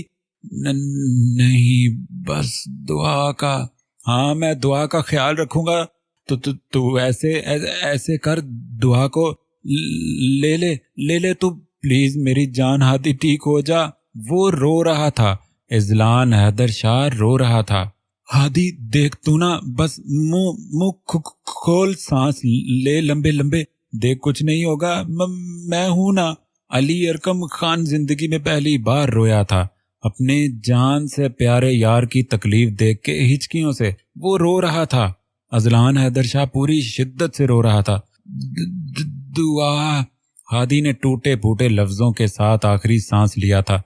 نہیں بس دعا کا۔ ہاں میں دعا کا خیال رکھوں گا، تو ایسے کر، دعا کو لے تو پلیز میری جان، ہادی ٹھیک ہو جا۔ وہ رو رہا تھا، اذلان حیدر شاہ رو رہا تھا۔ ہادی دیکھ تو نا، بس منہ کھول، سانس لے لمبے لمبے، دیکھ کچھ نہیں ہوگا، میں ہوں نا۔ علی ارکم خان زندگی میں پہلی بار رویا تھا۔ اپنے جان سے پیارے یار کی تکلیف دیکھ کے ہچکیوں سے وہ رو رہا تھا۔ اذلان حیدر شاہ پوری شدت سے رو رہا تھا۔ دعا۔ ہادی نے ٹوٹے پھوٹے لفظوں کے ساتھ آخری سانس لیا تھا۔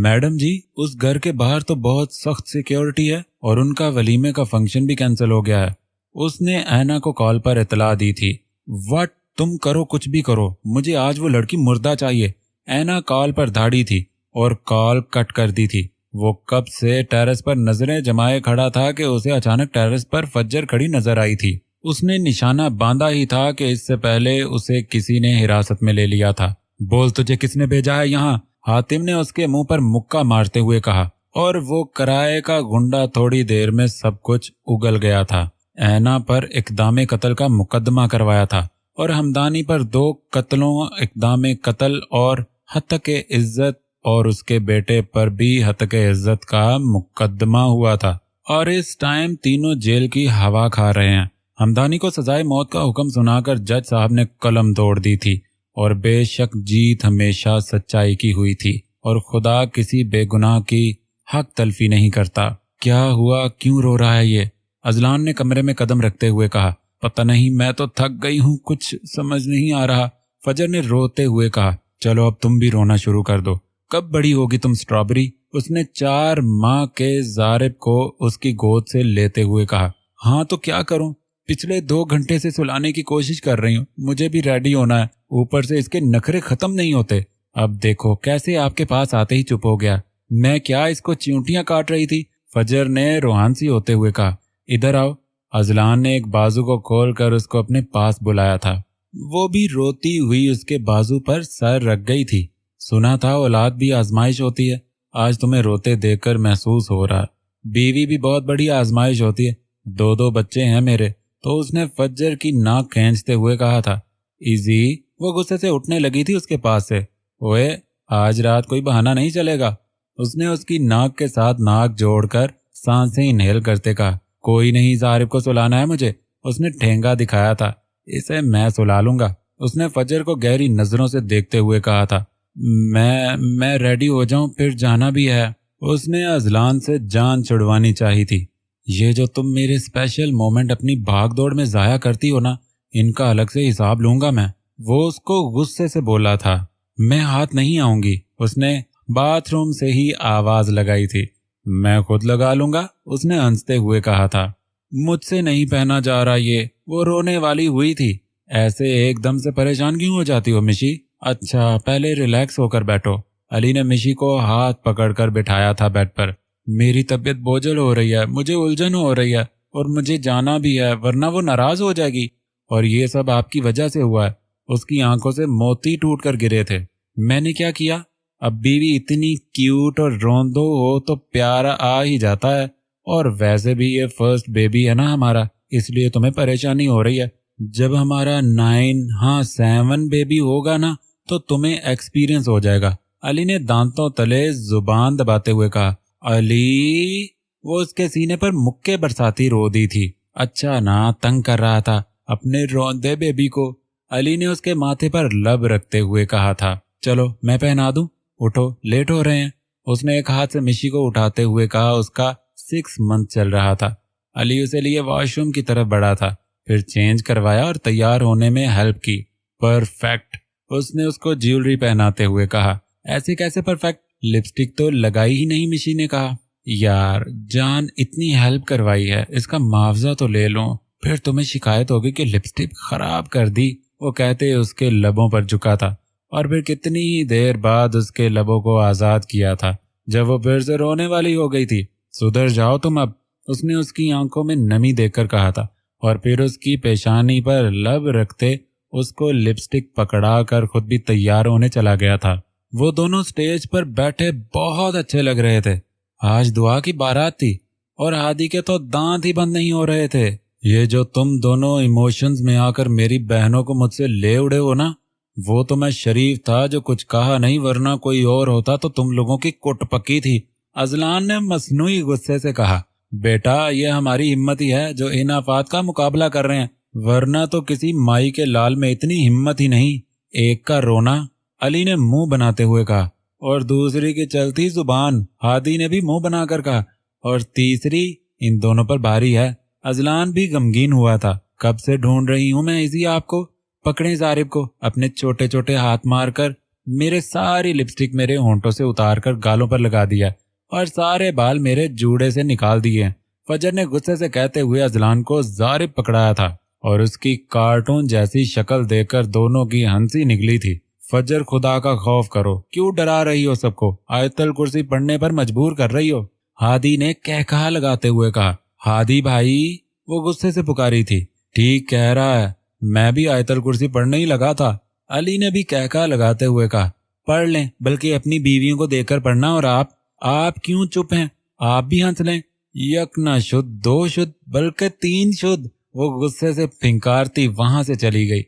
میڈم جی، اس گھر کے باہر تو بہت سخت سیکیورٹی ہے اور ان کا ولیمے کا فنکشن بھی کینسل ہو گیا ہے۔ اس نے اینا کو کال پر اطلاع دی تھی۔ وٹ؟ تم کرو کچھ بھی کرو، مجھے آج وہ لڑکی مردہ چاہیے۔ اینا کال پر دھاڑی تھی اور کال کٹ کر دی تھی۔ وہ کب سے ٹیرس پر نظریں جمائے کھڑا تھا کہ اسے اچانک ٹیرس پر فجر کھڑی نظر آئی تھی۔ اس نے نشانہ باندھا ہی تھا کہ اس سے پہلے اسے کسی نے حراست میں لے لیا تھا۔ بول، تجھے کس نے بھیجا ہے یہاں؟ حاتم نے اس کے منہ پر مکہ مارتے ہوئے کہا، اور وہ کرائے کا گنڈا تھوڑی دیر میں سب کچھ اگل گیا تھا۔ اینا پر اقدام قتل کا مقدمہ کروایا تھا اور ہمدانی پر 2 قتلوں، اقدام قتل اور ہتک عزت، اور اس کے بیٹے پر بھی ہتک عزت کا مقدمہ ہوا تھا، اور اس ٹائم تینوں جیل کی ہوا کھا رہے ہیں۔ ہمدانی کو سزائے موت کا حکم سنا کر جج صاحب نے قلم توڑ دی تھی، اور بے شک جیت ہمیشہ سچائی کی ہوئی تھی، اور خدا کسی بے گناہ کی حق تلفی نہیں کرتا۔ کیا ہوا؟ کیوں رو رہا ہے یہ؟ اذلان نے کمرے میں قدم رکھتے ہوئے کہا۔ پتہ نہیں، میں تو تھک گئی ہوں، کچھ سمجھ نہیں آ رہا۔ فجر نے روتے ہوئے کہا، چلو اب تم بھی رونا شروع کر دو۔ کب بڑی ہوگی تم اسٹرابری؟ اس نے 4 ماہ کے زارب کو اس کی گود سے لیتے ہوئے کہا۔ ہاں تو کیا کروں؟ پچھلے 2 گھنٹے سے سلانے کی کوشش کر رہی ہوں، مجھے بھی ریڈی ہونا ہے، اوپر سے اس کے نخرے ختم نہیں ہوتے۔ اب دیکھو کیسے آپ کے پاس آتے ہی چپ ہو گیا۔ میں کیا اس کو چیونٹیاں کاٹ رہی تھی؟ فجر نے روحانسی ہوتے ہوئے کہا۔ ادھر آؤ۔ اذلان نے ایک بازو کو کھول کر اس کو اپنے پاس بلایا تھا۔ وہ بھی روتی ہوئی اس کے بازو پر سر رکھ گئی تھی۔ سنا تھا اولاد بھی آزمائش ہوتی ہے، آج تمہیں روتے دیکھ کر محسوس ہو رہا۔ بیوی بھی بہت بڑی آزمائش ہوتی ہے، 2 بچے ہیں میرے۔ تو اس نے فجر کی ناک کھینچتے ہوئے کہا تھا۔ ایزی، وہ غصے سے اٹھنے لگی تھی اس کے پاس سے۔ اوئے، آج رات کوئی بہانہ نہیں چلے گا۔ اس نے اس کی ناک کے ساتھ ناک جوڑ کر سانسیں انہیل کرتے کہا۔ کوئی نہیں، زارب کو سلانا ہے مجھے۔ اس نے ٹھینگا دکھایا تھا۔ اسے میں سلا لوں گا۔ اس نے فجر کو گہری نظروں سے دیکھتے ہوئے کہا تھا۔ میں ریڈی ہو جاؤں، پھر جانا بھی ہے۔ اس نے اذلان سے جان چھڑوانی چاہی تھی۔ یہ جو تم میرے اسپیشل مومنٹ اپنی بھاگ دوڑ میں ضائع کرتی ہو نا، ان کا الگ سے حساب لوں گا میں۔ وہ اس کو غصے سے بولا تھا۔ میں ہاتھ نہیں آؤں گی، اس نے باتھ روم سے ہی آواز لگائی تھی۔ میں خود لگا لوں گا، اس نے ہنستے ہوئے کہا تھا۔ مجھ سے نہیں پہنا جا رہا یہ۔ وہ رونے والی ہوئی تھی۔ ایسے ایک دم سے پریشان کیوں ہو جاتی ہو مشی؟ اچھا، پہلے ریلیکس ہو کر بیٹھو۔ علی نے مشی کو ہاتھ پکڑ کر بٹھایا تھا بیڈ پر۔ میری طبیعت بوجھل ہو رہی ہے، مجھے الجھن ہو رہی ہے، اور مجھے جانا بھی ہے ورنہ وہ ناراض ہو جائے گی، اور یہ سب آپ کی وجہ سے ہوا ہے۔ اس کی آنکھوں سے موتی ٹوٹ کر گرے تھے۔ میں نے کیا کیا؟ اب بیوی اتنی کیوٹ اور روندو ہو تو پیارا آ ہی جاتا ہے، اور ویسے بھی یہ فرسٹ بیبی ہے نا ہمارا، اس لیے تمہیں پریشانی ہو رہی ہے۔ جب ہمارا 7 بیبی ہوگا نا تو تمہیں ایکسپیرینس ہو جائے گا۔ علی نے دانتوں تلے زبان دباتے ہوئے کہا۔ علی، وہ اس کے سینے پر مکے برساتی رو دی تھی۔ اچھا نا، تنگ کر رہا تھا اپنے روندے بیبی کو۔ علی نے اس کے ماتھے پر لب رکھتے ہوئے کہا تھا۔ چلو میں پہنا دوں، اٹھو، لیٹ ہو رہے ہیں۔ اس نے ایک ہاتھ سے مشی کو اٹھاتے ہوئے کہا۔ اس کا 6 منتھ چل رہا تھا۔ علی اسے لیے واش روم کی طرف بڑھا تھا، پھر چینج کروایا اور تیار ہونے میں ہیلپ کی۔ پرفیکٹ، اس نے اس کو جیولری پہناتے ہوئے کہا۔ ایسے کیسے پرفیکٹ؟ لپسٹک تو لگائی ہی نہیں، مشی نے کہا۔ یار جان، اتنی ہیلپ کروائی ہے، اس کا معاوضہ تو لے لوں، پھر تمہیں شکایت ہوگی کہ لپسٹک خراب کر دی، وہ کہتے اس کے لبوں پر جھکا تھا، اور پھر کتنی دیر بعد اس کے لبوں کو آزاد کیا تھا جب وہ پھر سے رونے والی ہو گئی تھی۔ سدھر جاؤ تم اب، اس نے اس کی آنکھوں میں نمی دیکھ کر کہا تھا، اور پھر اس کی پیشانی پر لب رکھتے اس کو لپسٹک پکڑا کر خود بھی تیار ہونے چلا گیا تھا۔ وہ دونوں سٹیج پر بیٹھے بہت اچھے لگ رہے تھے۔ آج دعا کی بارات تھی اور ہادی کے تو دانت ہی بند نہیں ہو رہے تھے۔ یہ جو تم دونوں ایموشنز میں آ کر میری بہنوں کو مجھ سے لے اڑے ہو نا، وہ تو میں شریف تھا جو کچھ کہا نہیں، ورنہ کوئی اور ہوتا تو تم لوگوں کی کٹ پکی تھی۔ اذلان نے مصنوعی غصے سے کہا۔ بیٹا، یہ ہماری ہمت ہی ہے جو ان آفات کا مقابلہ کر رہے ہیں، ورنہ تو کسی مائی کے لال میں اتنی ہمت ہی نہیں۔ ایک کا رونا، علی نے منہ بناتے ہوئے کہا۔ और दूसरी की चलती जुबान, हादी ने भी मुंह बनाकर कहा, और तीसरी इन दोनों पर भारी है। अजलान भी गमगीन हुआ था। कब से ढूंढ रही हूं मैं इसी आपको। पकड़े जारिब को। अपने छोटे छोटे हाथ मारकर मेरे सारी लिपस्टिक मेरे होंठों से उतारकर गालों पर लगा दिया और सारे बाल मेरे जूड़े से निकाल दिए। फजर ने गुस्से से कहते हुए अजलान को जारिब पकड़ाया था और उसकी कार्टून जैसी शक्ल देखकर दोनों की हंसी निकली थी। फजर, खुदा का खौफ करो, क्यों डरा रही हो सबको? आयतल कुर्सी पढ़ने पर मजबूर कर रही हो? हादी ने कहकहा लगाते हुए कहा। हादी भाई, वो गुस्से से पुकारी थी। ठीक कह रहा है, मैं भी आयतल कुर्सी पढ़ने ही लगा था। अली ने भी कहकहा लगाते हुए कहा। पढ़ लें, बल्कि अपनी बीवियों को देखकर पढ़ना। और आप क्यों चुप हैं? आप भी हंस लें। यक न शुद्ध, दो शुद्ध, बल्कि तीन शुद्ध। वो गुस्से से फिंकारती वहां से चली गई।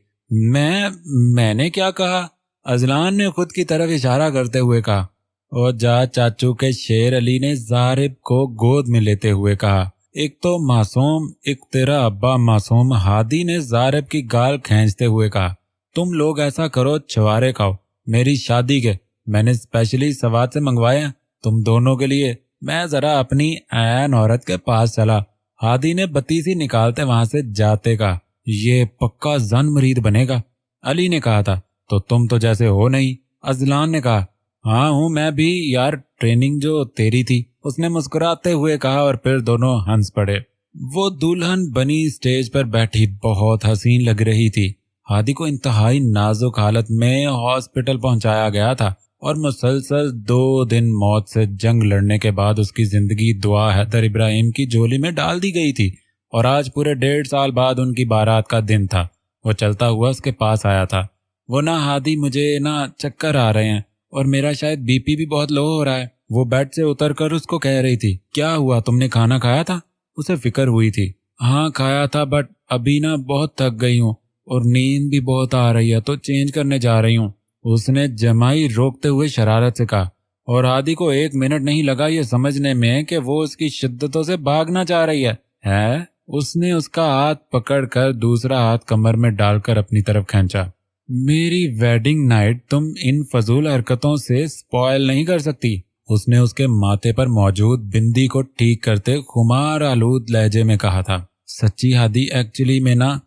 मैंने क्या कहा? अजलान ने खुद की तरफ इशारा करते हुए कहा। ओ जा चाचू के शेर, अली ने जारिब को गोद में लेते हुए कहा। एक तो मासूम, एक तेरा अब्बा मासूम। हादी ने जारिब की गाल खींचते हुए कहा। तुम लोग ऐसा करो, छुआरे खाओ मेरी शादी के। मैंने स्पेशली सवाद से मंगवाए तुम दोनों के लिए। मैं जरा अपनी ऐन औरत के पास चला। हादी ने बत्तीसी निकालते वहां से जाते कहा। ये पक्का जन मरीद बनेगा। अली ने कहा था। तो तुम तो जैसे हो नहीं। अजलान ने कहा। हाँ हूँ मैं भी यार, ट्रेनिंग जो तेरी थी। उसने मुस्कुराते हुए कहा और फिर दोनों हंस पड़े। वो दुल्हन बनी स्टेज पर बैठी बहुत हसीन लग रही थी। हादी को इंतहाई नाजुक हालत में हॉस्पिटल पहुंचाया गया था और मुसलसल 2 दिन मौत से जंग लड़ने के बाद उसकी जिंदगी दुआ हैदर इब्राहिम की झोली में डाल दी गई थी। और आज पूरे 1.5 साल बाद उनकी बारात का दिन था। वो चलता हुआ उसके पास आया था। वो ना हादी, मुझे ना चक्कर आ रहे हैं और मेरा शायद बीपी भी बहुत लो हो रहा है। वो बेड से उतरकर उसको कह रही थी। क्या हुआ, तुमने खाना खाया था? उसे फिक्र हुई थी। हाँ खाया था, बट अभी ना बहुत थक गई हूँ और नींद भी बहुत आ रही है, तो चेंज करने जा रही हूँ। उसने जमाई रोकते हुए शरारत से कहा। और हादी को 1 मिनट नहीं लगा ये समझने में कि वो उसकी शिद्दतों से भागना चाह रही है? उसने उसका हाथ पकड़कर दूसरा हाथ कमर में डालकर अपनी तरफ खींचा। मेरी वेडिंग नाइट तुम इन फजूल हरकतों से स्पॉयल नहीं कर सकती। उसने उसके माथे पर मौजूद बिंदी को ठीक करते खुमार आलूद लहजे में कहा था। सच्ची हादी, एक्चुअली मैं ना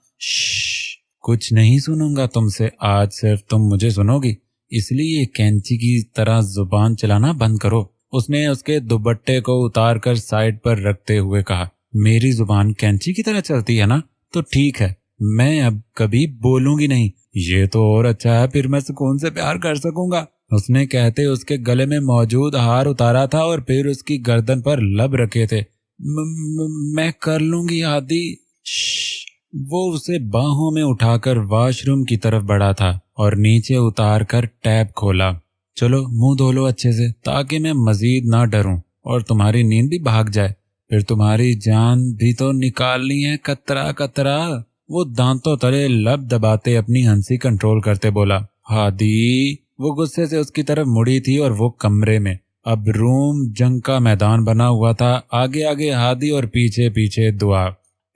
कुछ नहीं सुनूंगा तुमसे आज, सिर्फ तुम मुझे सुनोगी, इसलिए कैंची की तरह जुबान चलाना बंद करो। उसने उसके दुपट्टे को उतार कर साइड पर रखते हुए कहा। मेरी जुबान कैंची की तरह चलती है ना? तो ठीक है, मैं अब कभी बोलूंगी नहीं। ये तो और अच्छा है, फिर मैं सुकून से प्यार कर सकूंगा। उसने कहते उसके गले में मौजूद हार उतारा था और फिर उसकी गर्दन पर लब रखे थे। मैं कर लूंगी हादी। वो उसे बाहों में उठाकर वॉशरूम की तरफ बढ़ा था और नीचे उतार कर टैप खोला। चलो मुंह धो लो अच्छे से, ताकि मैं मजीद ना डरूं और तुम्हारी नींद भी भाग जाए। फिर तुम्हारी जान भी तो निकालनी है, कतरा कतरा। वो दांतों तले लब दबाते अपनी हंसी कंट्रोल करते बोला। हादी। वो गुस्से से उसकी तरफ मुड़ी थी और वो कमरे में। अब रूम जंग का मैदान बना हुआ था। आगे आगे हादी और पीछे पीछे दुआ।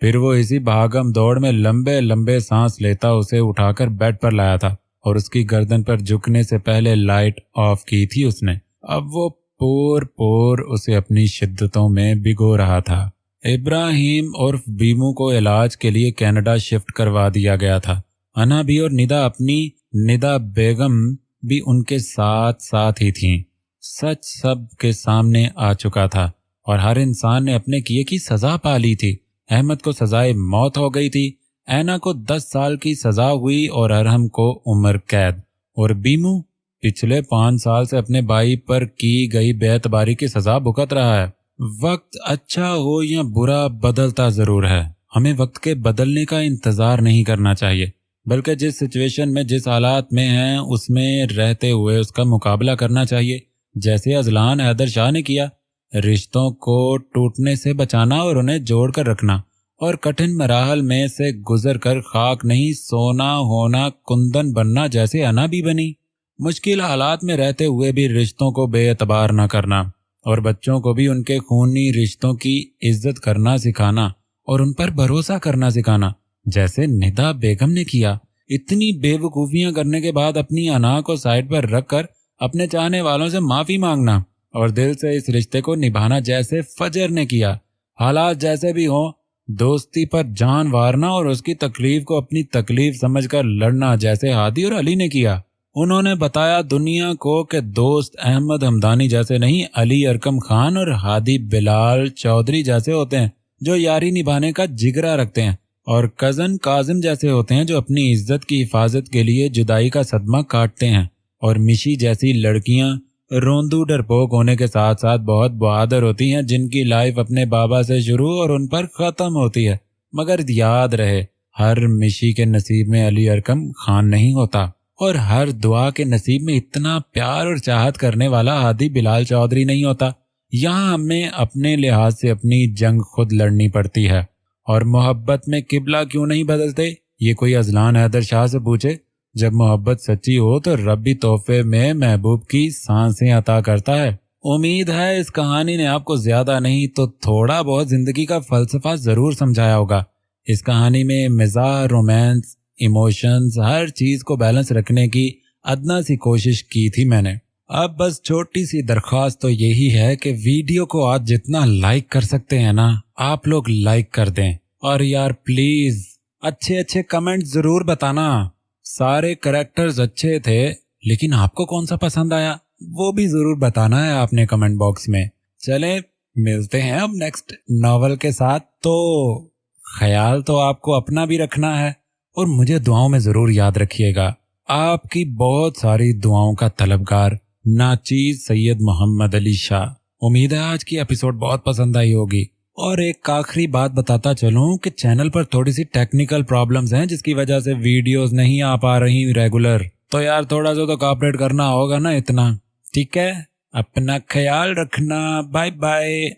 फिर वो इसी भागम दौड़ में लंबे लंबे सांस लेता उसे उठाकर बेड पर लाया था और उसकी गर्दन पर झुकने से पहले लाइट ऑफ की थी उसने। अब वो पोर पोर उसे अपनी शिद्दतों में भिगो रहा था। इब्राहिम और बीमू को इलाज के लिए कनाडा शिफ्ट करवा दिया गया था। अना भी और निदा बेगम भी उनके साथ साथ ही थीं। सच सब के सामने आ चुका था और हर इंसान ने अपने किए की सजा पा ली थी। अहमद को सजाए मौत हो गई थी, ऐना को 10 साल की सजा हुई और अरहम को उम्र कैद, और बीमू पिछले 5 साल से अपने भाई पर की गई बेएतबारी की सजा भुगत रहा है। वक्त अच्छा हो या बुरा बदलता जरूर है। हमें वक्त के बदलने का इंतजार नहीं करना चाहिए, बल्कि जिस सिचुएशन में जिस हालात में हैं उसमें रहते हुए उसका मुकाबला करना चाहिए, जैसे अजलान हैदर शाह ने किया। रिश्तों को टूटने से बचाना और उन्हें जोड़ कर रखना और कठिन मराहल में से गुजर कर खाक नहीं सोना होना कुंदन बनना, जैसे अना भी बनी। मुश्किल हालात में रहते हुए भी रिश्तों को बेएतबार न करना और बच्चों को भी उनके खूनी रिश्तों की इज्जत करना सिखाना और उन पर भरोसा करना सिखाना, जैसे निदा बेगम ने किया। इतनी बेवकूफियां करने के बाद अपनी अना को साइड पर रखकर अपने चाहने वालों से माफी मांगना और दिल से इस रिश्ते को निभाना जैसे फजर ने किया। हालात जैसे भी हों, दोस्ती पर जान वारना और उसकी तकलीफ को अपनी तकलीफ समझकर लड़ना जैसे हादी और अली ने किया। उन्होंने बताया दुनिया को कि दोस्त अहमद हमदानी जैसे नहीं, अली अरकम खान और हादी बिलाल चौधरी जैसे होते हैं जो यारी निभाने का जिगरा रखते हैं, और कजन काजिम जैसे होते हैं जो अपनी इज्जत की हिफाजत के लिए जुदाई का सदमा काटते हैं, और मिशी जैसी लड़कियां रोंदू डरपोक होने के साथ साथ बहुत बहादुर होती हैं जिनकी लाइफ अपने बाबा से शुरू और उन पर ख़त्म होती है। मगर याद रहे, हर मिशी के नसीब में अली अरकम खान नहीं होता, और हर दुआ के नसीब में इतना प्यार और चाहत करने वाला हादी बिलाल चौधरी नहीं होता। यहाँ हमें अपने लिहाज से अपनी जंग खुद लड़नी पड़ती है। और मोहब्बत में किबला क्यों नहीं बदलते, ये कोई अजलान हैदर शाह से पूछे। जब मोहब्बत सच्ची हो तो रब भी तोहफे में महबूब की सांसें अता करता है। उम्मीद है इस कहानी ने आपको ज्यादा नहीं तो थोड़ा बहुत जिंदगी का फलसफा जरूर समझाया होगा। इस कहानी में मिजाज, रोमांस, इमोशंस, हर चीज को बैलेंस रखने की अदना सी कोशिश की थी मैंने। अब बस छोटी सी दरख्वास्त तो यही है कि वीडियो को आज जितना लाइक कर सकते हैं ना, आप लोग लाइक कर दें। और यार प्लीज अच्छे अच्छे कमेंट जरूर बताना। सारे कैरेक्टर्स अच्छे थे, लेकिन आपको कौन सा पसंद आया वो भी जरूर बताना है आपने कमेंट बॉक्स में। चले मिलते हैं अब नेक्स्ट नॉवल के साथ। तो ख्याल तो आपको अपना भी रखना है और मुझे दुआओं में जरूर याद रखिएगा। आपकी बहुत सारी दुआओं का तलबगार नाचीज सैयद मोहम्मद अली शाह। उम्मीद है आज की एपिसोड बहुत पसंद आई होगी। और एक आखिरी बात बताता चलूं कि चैनल पर थोड़ी सी टेक्निकल प्रॉब्लम्स हैं जिसकी वजह से वीडियोस नहीं आ पा रही रेगुलर। तो यार थोड़ा सा तो कोऑपरेट करना होगा ना इतना, ठीक है? अपना ख्याल रखना। Bye bye.